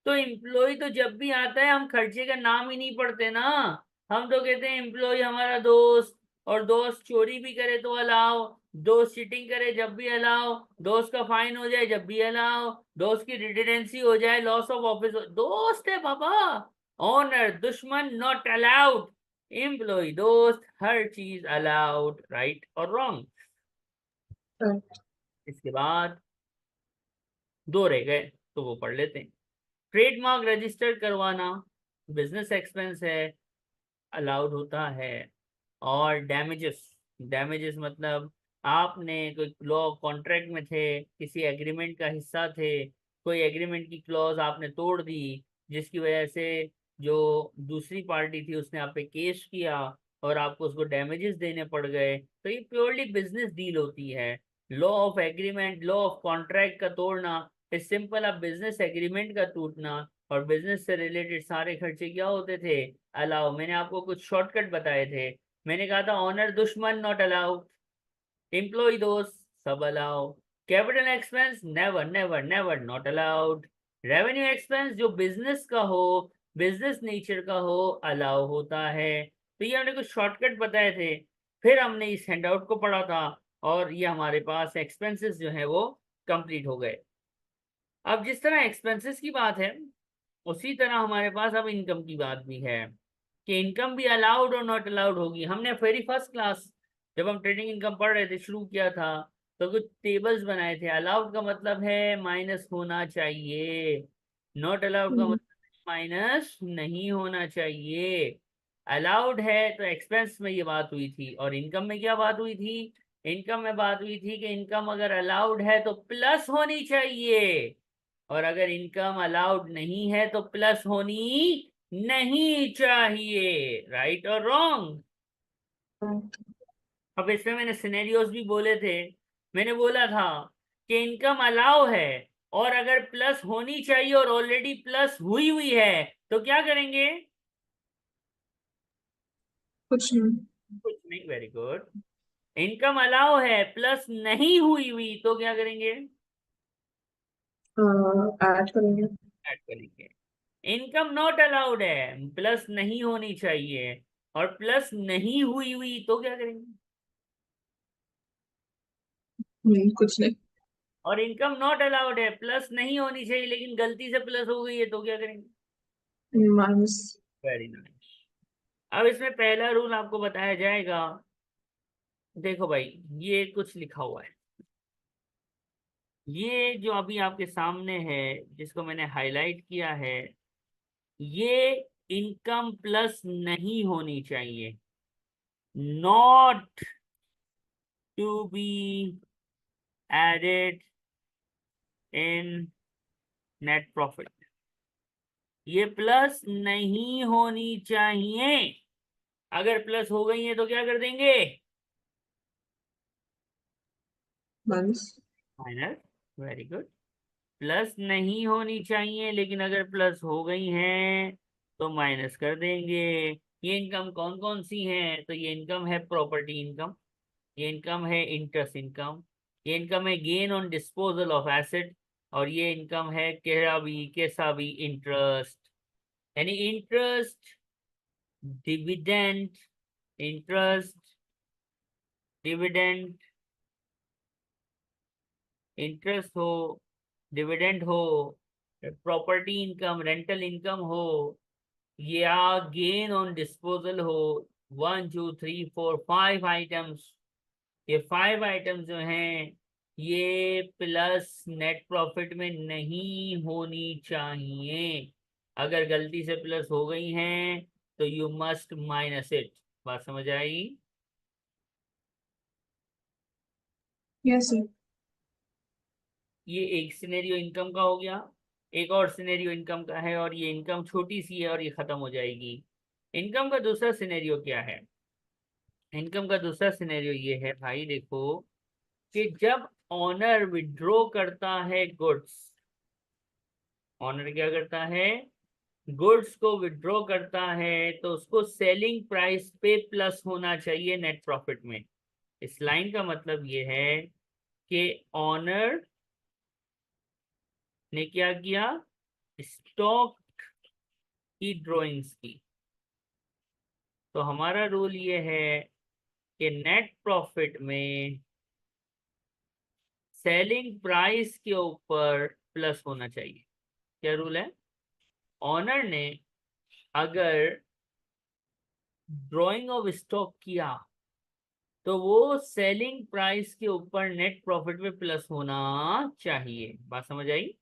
तो एम्प्लॉय तो जब भी आता है, हम खर्चे का नाम ही नहीं पढ़ते ना। हम तो कहते हैं एम्प्लॉय हमारा दोस्त। और दोस्त चोरी भी करे तो अलाउ, दोस्त चीटिंग करे जब भी अलाउ, दोस्त का फाइन हो जाए जब भी अलाउ, दोस्त की रिटेंडेंसी हो जाए, लॉस ऑफ ऑफिस हो, दोस्त है बाबा। ऑनर दुश्मन नॉट अलाउड, एम्प्लॉय दोस्त, हर चीज अलाउड। राइट और रॉन्ग? Right. इसके बाद 2 रह गए, तो वो पढ़ लेते हैं। ट्रेडमार्क रजिस्टर करवाना बिजनेस एक्सपेंस है, अलाउड होता है। और डैमेजेस, डैमेजेस मतलब आपने कोई लॉ कॉन्ट्रैक्ट में थे, किसी एग्रीमेंट का हिस्सा थे, कोई एग्रीमेंट की क्लॉज आपने तोड़ दी, जिसकी वजह से जो दूसरी पार्टी थी उसने आप पे केस किया, और आपको उसको डैमेजेस देने पड़ गए, तो ये प्योरली बिजनेस डील होती है। Law of agreement, law of contract का तोड़ना इस सिंपल अब बिजनेस एग्रीमेंट का टूटना। और बिजनेस से रिलेटेड सारे खर्चे क्या होते थे? अलाउ। मैंने आपको कुछ शॉर्टकट बताए थे। मैंने कहा था ऑनर दुश्मन नॉट अलाउ, एम्प्लॉय दोस्त सब allow, capital expense never never never not allowed, revenue expense जो बिजनेस का हो, बिजनेस नेचर का हो, अलाउ होता है। तो ये हमने कुछ शॉर्टकट बताए थे। फिर हमने इस हैंडआउट को पढ़ा था, और ये हमारे पास एक्सपेंसेस जो है वो कंप्लीट हो गए। अब जिस तरह एक्सपेंसेस की बात है, उसी तरह हमारे पास अब इनकम की बात भी है, कि इनकम भी अलाउड और नॉट अलाउड होगी। हमने वेरी फर्स्ट क्लास जब हम ट्रेडिंग इनकम पढ़ रहे थे, शुरू किया था, तो कुछ टेबल्स बनाए थे। अलाउड का मतलब है माइनस होना चाहिए, नॉट अलाउड का Mm. मतलब माइनस नहीं होना चाहिए। अलाउड है तो एक्सपेंस में ये बात हुई थी, और इनकम में क्या बात हुई थी? इनकम में बात हुई थी कि इनकम अगर अलाउड है तो प्लस होनी चाहिए, और अगर इनकम अलाउड नहीं है तो प्लस होनी नहीं चाहिए। राइट और रॉन्ग? Right. अब इसमें मैंने सिनेरियोज भी बोले थे। मैंने बोला था कि इनकम अलाउ है, और अगर प्लस होनी चाहिए और ऑलरेडी प्लस हुई हुई है तो क्या करेंगे? कुछ नहीं। कुछ नहीं। Very good. इनकम अलाउ है, प्लस नहीं हुई हुई तो क्या करेंगे? ऐड करेंगे। ऐड करेंगे। इनकम नॉट अलाउड है, प्लस नहीं होनी चाहिए, और प्लस नहीं हुई हुई तो क्या करेंगे? कुछ नहीं। और इनकम नॉट अलाउड है, प्लस नहीं होनी चाहिए, लेकिन गलती से प्लस हो गई है तो क्या करेंगे? माइनस। Very nice. अब इसमें पहला रूल आपको बताया जाएगा। देखो भाई, ये कुछ लिखा हुआ है, ये जो अभी आपके सामने है, जिसको मैंने हाईलाइट किया है, ये इनकम प्लस नहीं होनी चाहिए, not to be added in net profit. ये प्लस नहीं होनी चाहिए। अगर प्लस हो गई है तो क्या कर देंगे? Minus. Minus. Very good. Plus नहीं होनी चाहिए, लेकिन अगर प्लस हो गई हैं तो माइनस कर देंगे। ये इनकम कौन कौन सी हैं? तो ये इनकम है प्रॉपर्टी इनकम, ये इनकम है इंटरेस्ट इनकम, ये इनकम है gain on disposal of asset, और ये इनकम है कैसा भी इंटरेस्ट। यानी interest, dividend, interest, dividend, interest हो, डिविडेंड हो, प्रॉपर्टी इनकम, रेंटल इनकम हो, या गेन ऑन डिस्पोजल हो। 1 2 3 4 5 आइटम्स, ये 5 आइटम्स जो हैं, ये प्लस नेट प्रॉफिट में नहीं होनी चाहिए। अगर गलती से प्लस हो गई हैं तो यू मस्ट माइनस इट। बात समझ आई? Yes sir. ये एक सिनेरियो इनकम का हो गया। एक और सिनेरियो इनकम का है, और ये इनकम छोटी सी है और ये खत्म हो जाएगी। इनकम का दूसरा सिनेरियो क्या है? इनकम का दूसरा सिनेरियो ये है भाई, देखो, कि जब ऑनर विड्रॉ करता है गुड्स, ऑनर क्या करता है? गुड्स को विड्रॉ करता है, तो उसको सेलिंग प्राइस पे प्लस होना चाहिए नेट प्रॉफिट में। इस लाइन का मतलब ये है कि ऑनर ने क्या किया? स्टॉक की ड्राइंग्स की। तो हमारा रूल ये है कि नेट प्रॉफिट में सेलिंग प्राइस के ऊपर प्लस होना चाहिए। क्या रूल है? ऑनर ने अगर ड्राइंग ऑफ स्टॉक किया तो वो सेलिंग प्राइस के ऊपर नेट प्रॉफिट में प्लस होना चाहिए। बात समझ आई?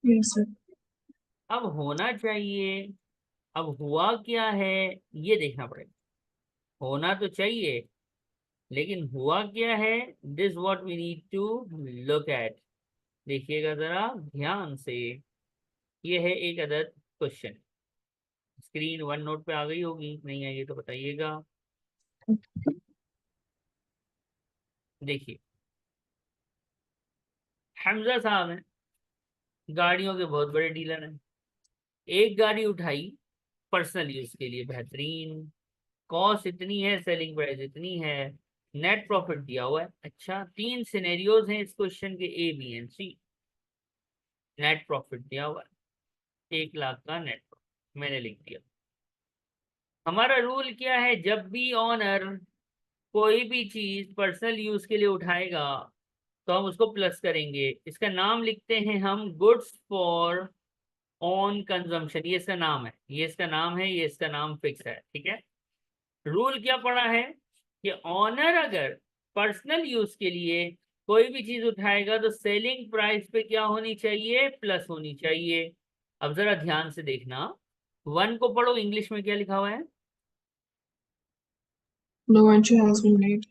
Yes sir. अब होना चाहिए, अब हुआ क्या है ये देखना पड़ेगा। होना तो चाहिए, लेकिन हुआ क्या है? This what we need to look at. देखिएगा जरा ध्यान से। ये है एक other question. Screen one note पे आ गई होगी, नहीं आई तो बताइएगा। देखिए, हमजा साहब हैं, गाड़ियों के बहुत बड़े डीलर हैं। एक गाड़ी उठाई पर्सनल यूज के लिए, बेहतरीन, कॉस्ट इतनी है, सेलिंग प्राइस इतनी है, नेट प्रॉफिट दिया हुआ है। अच्छा, 3 सिनेरियोज हैं इस क्वेश्चन के, A B and C. Net profit दिया हुआ है 1 लाख का नेट प्रॉफिट, मैंने लिख दिया। हमारा रूल क्या है? जब भी ऑनर कोई भी चीज पर्सनल यूज के लिए उठाएगा तो हम उसको प्लस करेंगे। इसका नाम लिखते हैं हम गुड्स फॉर ऑन कंजम्पशन। ये इसका नाम है, ये इसका नाम है, ये इसका नाम फिक्स है। ठीक है। रूल क्या पड़ा है कि ऑनर अगर पर्सनल यूज के लिए कोई भी चीज उठाएगा तो सेलिंग प्राइस पे क्या होनी चाहिए? प्लस होनी चाहिए। अब जरा ध्यान से देखना, 1 को पढ़ो, इंग्लिश में क्या लिखा हुआ है? No entry has been made.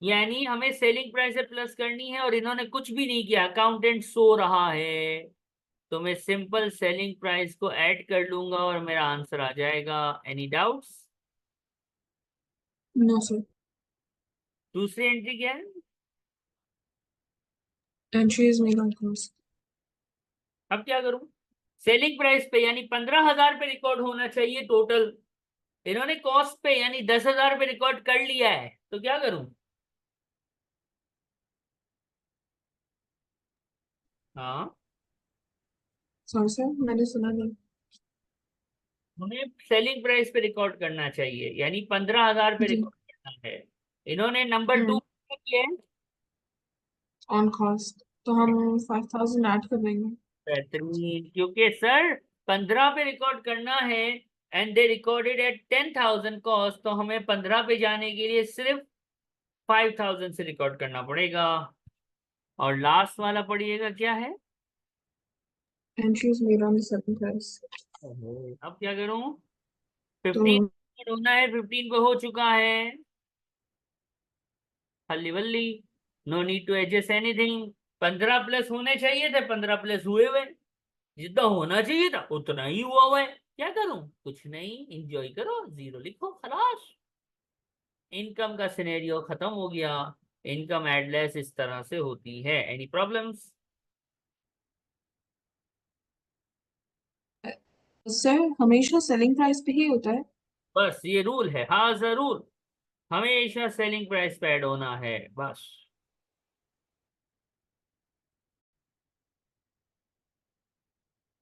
यानी हमें सेलिंग प्राइस से प्लस करनी है और इन्होंने कुछ भी नहीं किया, अकाउंटेंट सो रहा है, तो मैं सिंपल सेलिंग प्राइस को ऐड कर लूंगा और मेरा आंसर आ जाएगा। Any doubts? No, sir. दूसरी एंट्री क्या है? Entry is made on cost. अब क्या करूं? सेलिंग प्राइस पे यानी 15,000 पे रिकॉर्ड होना चाहिए टोटल, इन्होंने कॉस्ट पे यानी 10,000 पे रिकॉर्ड कर लिया है, तो क्या करूं? हाँ, Sorry, sir. मैंने सुना नहीं. उन्हें सेलिंग प्राइस पे रिकॉर्ड करना चाहिए यानी 15,000 पे जी. रिकॉर्ड करना है। इन्होंने नंबर 2 किया है। On cost. तो हम 5,000 ऐड कर देंगे. बेहतरीन, क्योंकि सर 15 पे रिकॉर्ड करना है and they recorded at 10,000 cost, तो हमें 15 पे जाने के लिए सिर्फ 5,000 से रिकॉर्ड करना पड़ेगा। और लास्ट वाला पढ़िएगा क्या है? Entry is made on the second price. अब क्या करूं? तो 15 होना है, 15 पे हो चुका है, हल्ली बल्ली, no need to adjust anything. 15 plus होने चाहिए थे, 15 प्लस हुए हुए, जितना होना चाहिए था उतना ही हुआ हुआ है। क्या करूं? कुछ नहीं, इंजॉय करो, जीरो लिखो, खलास। इनकम का सिनेरियो खत्म हो गया। इनकम एडलेस इस तरह से होती है। Any problems? सर हमेशा सेलिंग प्राइस पे ही होता है. बस ये रूल है, हाँ जरूर, हमेशा सेलिंग प्राइस पे ऐड होना है बस।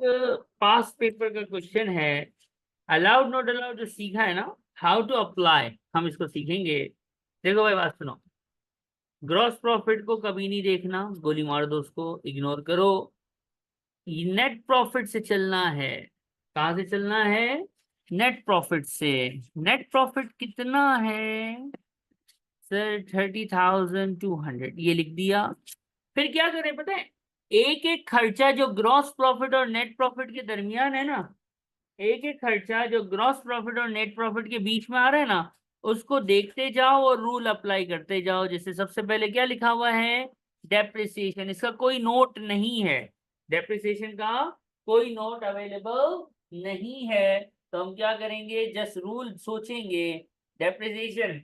पास पेपर का क्वेश्चन है, अलाउड नॉट अलाउड जो सीखा है ना, हाउ टू अप्लाई, हम इसको सीखेंगे। देखो भाई, बात सुनो, ग्रॉस प्रॉफिट को कभी नहीं देखना, गोली मार दो उसको, इग्नोर करो। नेट प्रॉफिट से चलना है। कहाँ से चलना है? नेट प्रॉफिट से। नेट प्रॉफिट कितना है सर? 30,200, ये लिख दिया। फिर क्या करें पता है? एक एक खर्चा जो ग्रॉस प्रॉफिट और नेट प्रॉफिट के दरमियान है ना, एक एक खर्चा जो ग्रॉस प्रॉफिट और नेट प्रॉफिट के बीच में आ रहा है ना, उसको देखते जाओ और रूल अप्लाई करते जाओ। जैसे सबसे पहले क्या लिखा हुआ है? डेप्रिसिएशन, इसका कोई नोट नहीं है, डेप्रिसिएशन का कोई नोट अवेलेबल नहीं है, तो हम क्या करेंगे? जस्ट रूल सोचेंगे। डेप्रिसिएशन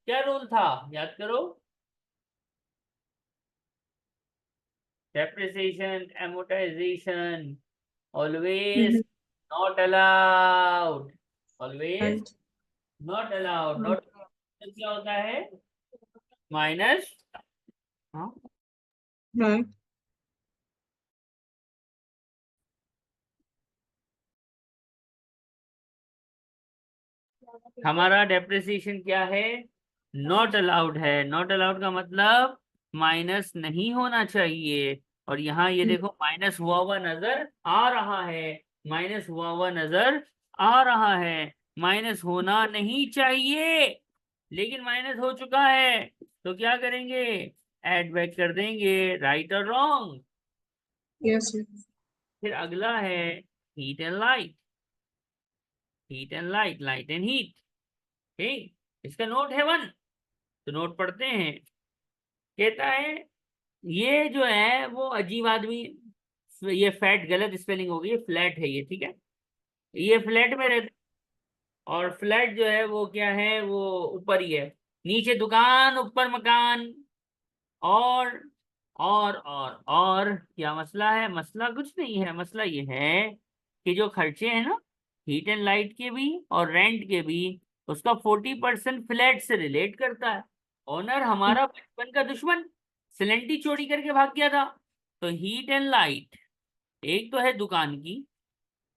क्या रूल था, याद करो? Depreciation, amortization, always not allowed, always right. Not allowed. Not क्या होता है? माइनस, हाँ, राइट. हमारा डेप्रिसिएशन क्या है? नॉट अलाउड है। नॉट अलाउड का मतलब माइनस नहीं होना चाहिए। और यहाँ ये देखो माइनस हुआ हुआ नजर आ रहा है, माइनस हुआ हुआ नजर आ रहा है, माइनस होना नहीं चाहिए, लेकिन माइनस हो चुका है, तो क्या करेंगे? ऐड बैक कर देंगे, राइट और रॉन्ग। Yes sir. फिर अगला है heat and light, heat and light, light and heat. ठीक, इसका नोट है 1, तो नोट पढ़ते हैं। कहता है ये जो है वो अजीब आदमी, ये फैट गलत स्पेलिंग हो गई, ये फ्लैट है ये, ठीक है, ये फ्लैट में रहता, और फ्लैट जो है वो क्या है, वो ऊपर ही है, नीचे दुकान ऊपर मकान। और और क्या मसला है? मसला कुछ नहीं है, मसला ये है कि जो खर्चे हैं ना, हीट एंड लाइट के भी और रेंट के भी, उसका 40% फ्लैट से रिलेट करता है। ओनर हमारा बचपन का दुश्मन, सिलेंटी चोरी करके भाग गया था। तो हीट एंड लाइट एक तो है दुकान की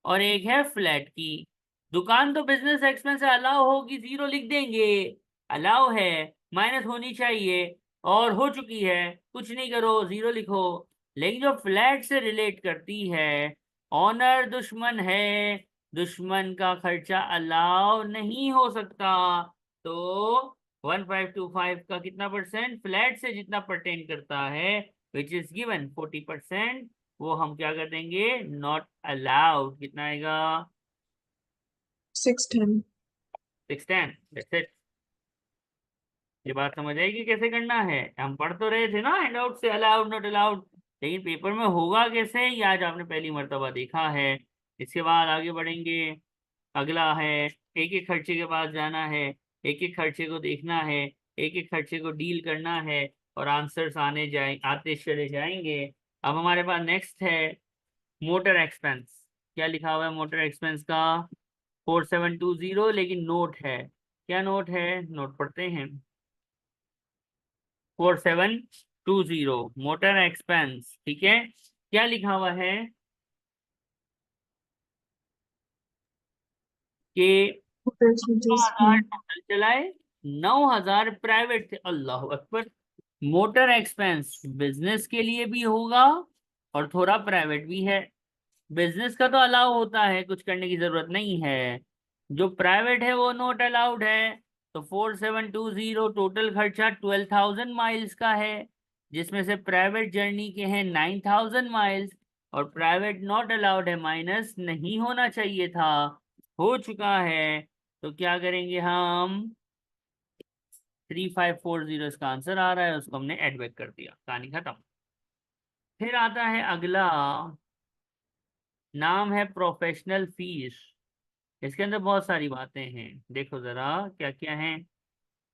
और एक है फ्लैट की। दुकान तो बिजनेस एक्सपेंस अलाउ होगी, जीरो लिख देंगे, अलाउ है, माइनस होनी चाहिए, और हो चुकी है, कुछ नहीं करो, जीरो लिखो। लेकिन जो फ्लैट से रिलेट करती है, ऑनर दुश्मन है, दुश्मन का खर्चा अलाउ नहीं हो सकता। तो 1525 का कितना परसेंट फ्लैट से जितना परटेन करता है, विच इज गिवन 40%, वो हम क्या कर देंगे? Not allowed. कितना आएगा? 610. 610, दैट्स इट। ये बात समझ आएगी कैसे करना है? हम पढ़ तो रहे थे ना हैंडआउट से, अलाउड नॉट अलाउड, लेकिन पेपर में होगा कैसे ये आज आपने पहली मर्तबा देखा है। इसके बाद आगे बढ़ेंगे। अगला है, एक एक खर्चे के पास जाना है, एक एक खर्चे को देखना है, एक एक खर्चे को डील करना है, और आंसर्स आते चले जाएंगे। अब हमारे पास नेक्स्ट है मोटर एक्सपेंस। क्या लिखा हुआ है मोटर एक्सपेंस का? 4720, लेकिन नोट है। क्या नोट है? नोट पढ़ते हैं। 4720 मोटर एक्सपेंस, ठीक है। क्या लिखा हुआ है कि opportunities 9,000 टोटल चलाए, 9,000 प्राइवेट थे। अल्लाह अकबर। मोटर एक्सपेंस बिजनेस के लिए भी होगा और थोड़ा प्राइवेट भी है। बिजनेस का तो अलाउ होता है, कुछ करने की जरूरत नहीं है। जो प्राइवेट है वो नॉट अलाउड है। तो 4720 टोटल खर्चा 12,000 माइल्स का है, जिसमें से प्राइवेट जर्नी के हैं 9,000 माइल्स, और प्राइवेट नॉट अलाउड है, माइनस नहीं होना चाहिए था, हो चुका है। तो क्या करेंगे हम? 3540 इसका आंसर आ रहा है, उसको हमने एड बैक कर दिया, कहानी खत्म। फिर आता है अगला, नाम है प्रोफेशनल फीस। इसके अंदर बहुत सारी बातें हैं, देखो जरा क्या क्या है।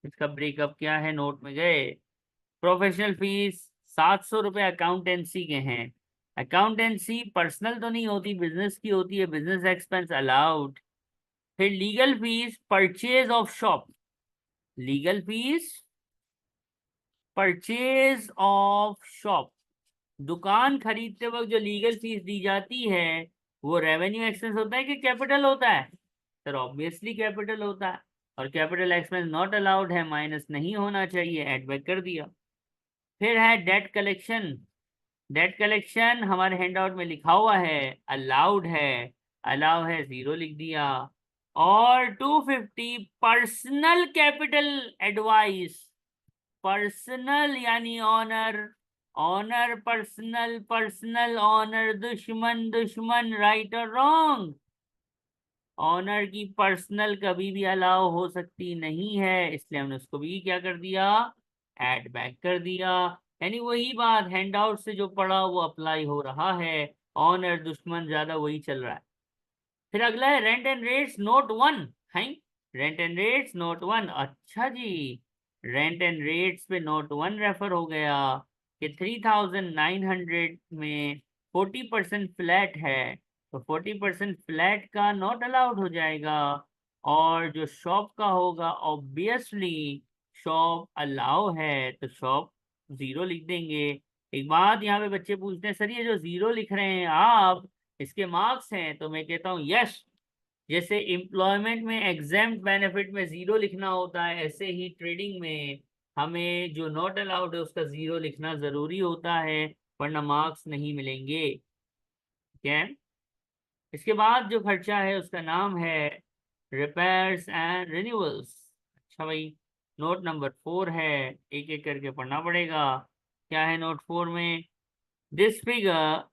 इसका ब्रेकअप क्या है, नोट में गए। प्रोफेशनल फीस 700 रुपये अकाउंटेंसी के हैं। अकाउंटेंसी पर्सनल तो नहीं होती, बिजनेस की होती है, बिजनेस एक्सपेंस अलाउड। फिर legal fees purchase of shop, legal fees purchase of shop, दुकान खरीदते वक्त जो लीगल फीस दी जाती है वो रेवेन्यू एक्सपेंस होता है कि कैपिटल होता है? सर ऑब्वियसली कैपिटल होता है, और कैपिटल एक्सपेंस नॉट अलाउड है, माइनस नहीं होना चाहिए, एड बैक कर दिया। फिर है डेट कलेक्शन। डेट कलेक्शन हमारे हैंडआउट में लिखा हुआ है अलाउड है, अलाउ है, जीरो लिख दिया। और 250 पर्सनल कैपिटल एडवाइस, पर्सनल यानी owner, owner personal, personal owner दुश्मन, दुश्मन राइट और रॉन्ग। ऑनर की पर्सनल कभी भी अलाउ हो सकती नहीं है, इसलिए हमने उसको भी क्या कर दिया? ऐड बैक कर दिया। यानी वही बात हैंडआउट से जो पढ़ा वो अप्लाई हो रहा है, ऑनर दुश्मन ज्यादा वही चल रहा है। फिर अगला है रेंट एंड रेट्स नोट 1 है। रेंट एंड रेट्स नोट 1, अच्छा जी। रेंट एंड रेट्स पे नोट 1 रेफर हो गया कि 3,900 में 40% फ्लैट है, तो 40% फ्लैट का नॉट अलाउड हो जाएगा। और जो शॉप का होगा ऑब्वियसली शॉप अलाउ है, तो शॉप जीरो लिख देंगे। एक बात यहाँ पे बच्चे पूछते हैं, सर ये जो जीरो लिख रहे हैं आप, इसके मार्क्स हैं? तो मैं कहता हूँ यस। जैसे एम्प्लॉयमेंट में एग्जेम्प्ट बेनिफिट में जीरो लिखना होता है, ऐसे ही ट्रेडिंग में हमें जो नॉट अलाउड है उसका जीरो लिखना जरूरी होता है, वरना मार्क्स नहीं मिलेंगे। ठीक है। इसके बाद जो खर्चा है उसका नाम है रिपेयर्स एंड रिन्यूअल्स। अच्छा भाई, नोट नंबर 4 है, एक एक करके पढ़ना पड़ेगा। क्या है नोट 4 में? This figure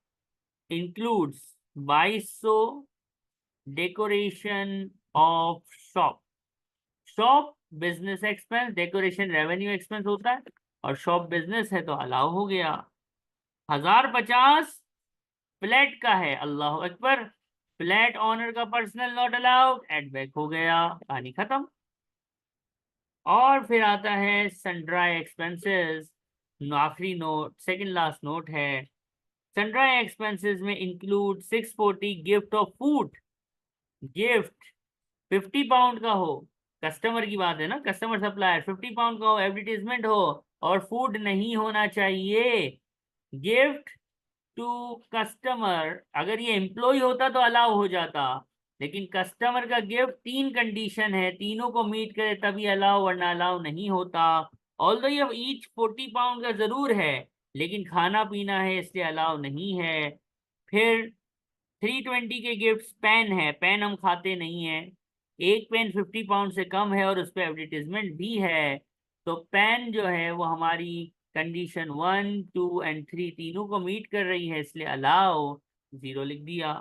includes 2200 decoration of shop. Shop business expense, decoration revenue expense होता है, और शॉप बिजनेस है तो अलाउ हो गया। 1050 फ्लैट का है, अल्लाह अकबर। फ्लैट ऑनर का personal not allowed, add back हो गया, कहानी खत्म। और फिर आता है सन्ड्राई एक्सपेंसेस, आखिरी नोट, सेकंड लास्ट नोट है। सन्ड्राई एक्सपेंसेस में include 640 gift of food. Gift 50 pound का हो, कस्टमर की बात है ना, कस्टमर सप्लायर 50 पाउंड का हो, एडवर्टीजमेंट हो, और फूड नहीं होना चाहिए। गिफ्ट टू कस्टमर, अगर ये एम्प्लॉय होता तो अलाउ हो जाता, लेकिन कस्टमर का गिफ्ट, तीन कंडीशन है, तीनों को मीट करे तभी अलाउ, वरना अलाउ नहीं होता। ऑल्दो ये ईच 40 पाउंड का जरूर है, लेकिन खाना पीना है इसलिए अलाउ नहीं है। फिर 320 के गिफ्ट पेन है, पेन हम खाते नहीं है, एक पेन 50 पाउंड से कम है और उस पर एडवर्टीजमेंट भी है, तो पेन जो है वो हमारी कंडीशन 1, 2 एंड 3 तीनों को मीट कर रही है, इसलिए अलाउ, जीरो लिख दिया।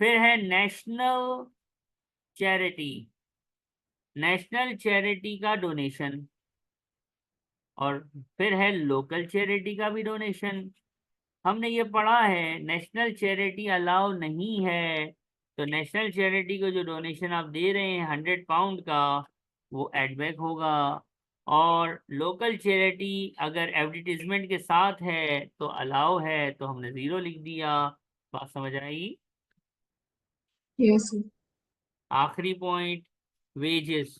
फिर है नेशनल चैरिटी, नेशनल चैरिटी का डोनेशन। और फिर है लोकल चैरिटी का भी डोनेशन। हमने ये पढ़ा है नेशनल चैरिटी अलाउ नहीं है, तो नेशनल चैरिटी को जो डोनेशन आप दे रहे हैं 100 पाउंड का, वो एडबैक होगा। और लोकल चैरिटी अगर एडवर्टीजमेंट के साथ है तो अलाउ है, तो हमने 0 लिख दिया। बात समझ आई? Yes sir. आखिरी पॉइंट, वेजेस।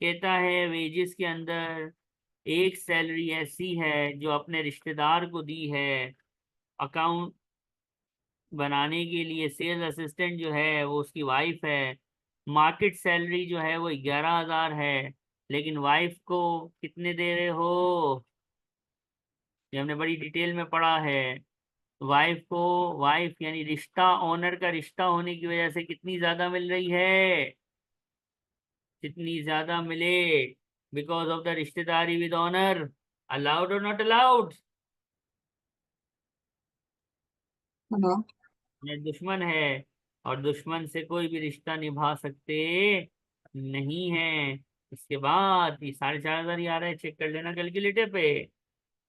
कहता है वेजेस के अंदर एक सैलरी ऐसी है जो अपने रिश्तेदार को दी है अकाउंट बनाने के लिए। सेल्स असिस्टेंट जो है वो उसकी वाइफ है। मार्केट सैलरी जो है वो 11,000 है, लेकिन वाइफ को कितने दे रहे हो? ये हमने बड़ी डिटेल में पढ़ा है। वाइफ को, वाइफ यानी रिश्ता, ऑनर का रिश्ता होने की वजह से कितनी ज्यादा मिल रही है? जितनी ज्यादा मिले, बिकॉज ऑफ द रिश्तेदारी विद ऑनर। अलाउड और नॉट अलाउड? हेलो। ये दुश्मन है, और दुश्मन से कोई भी रिश्ता निभा सकते नहीं है। इसके बाद ये 4,500 ही आ रहा है, चेक कर लेना कैलकुलेटर पे।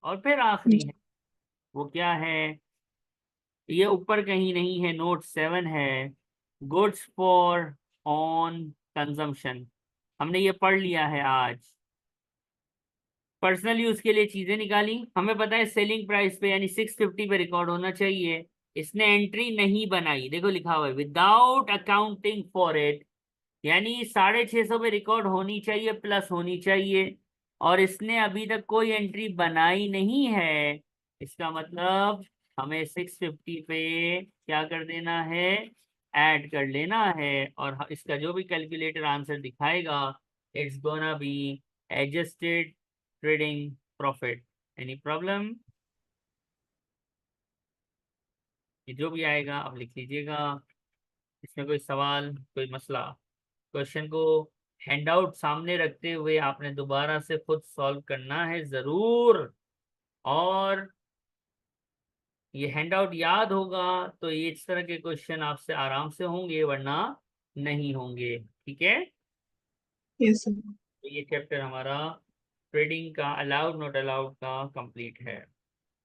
और फिर आखिरी है, वो क्या है? ये ऊपर कहीं नहीं है, नोट 7 है। Goods for on consumption. हमने ये पढ़ लिया है आज। पर्सनल यूज के लिए चीजें निकाली, हमें पता है सेलिंग प्राइस पे यानी 650 पे रिकॉर्ड होना चाहिए। इसने एंट्री नहीं बनाई, देखो लिखा हुआ है विदाउट अकाउंटिंग फॉर इट, यानी 650 पे रिकॉर्ड होनी चाहिए, प्लस होनी चाहिए। और इसने अभी तक कोई एंट्री बनाई नहीं है। इसका मतलब हमें 650 पे क्या कर देना है? ऐड कर लेना है। और इसका जो भी कैलकुलेटर आंसर दिखाएगा, it's gonna be adjusted trading profit. Any problem? ये जो भी आएगा आप लिख लीजिएगा। इसमें कोई सवाल, कोई मसला? क्वेश्चन को हैंडआउट सामने रखते हुए आपने दोबारा से खुद सॉल्व करना है जरूर। और ये हैंडआउट याद होगा तो ये इस तरह के क्वेश्चन आपसे आराम से होंगे, वरना नहीं होंगे। ठीक है? Yes sir. तो ये चैप्टर हमारा ट्रेडिंग का अलाउड नॉट अलाउड का कंप्लीट है।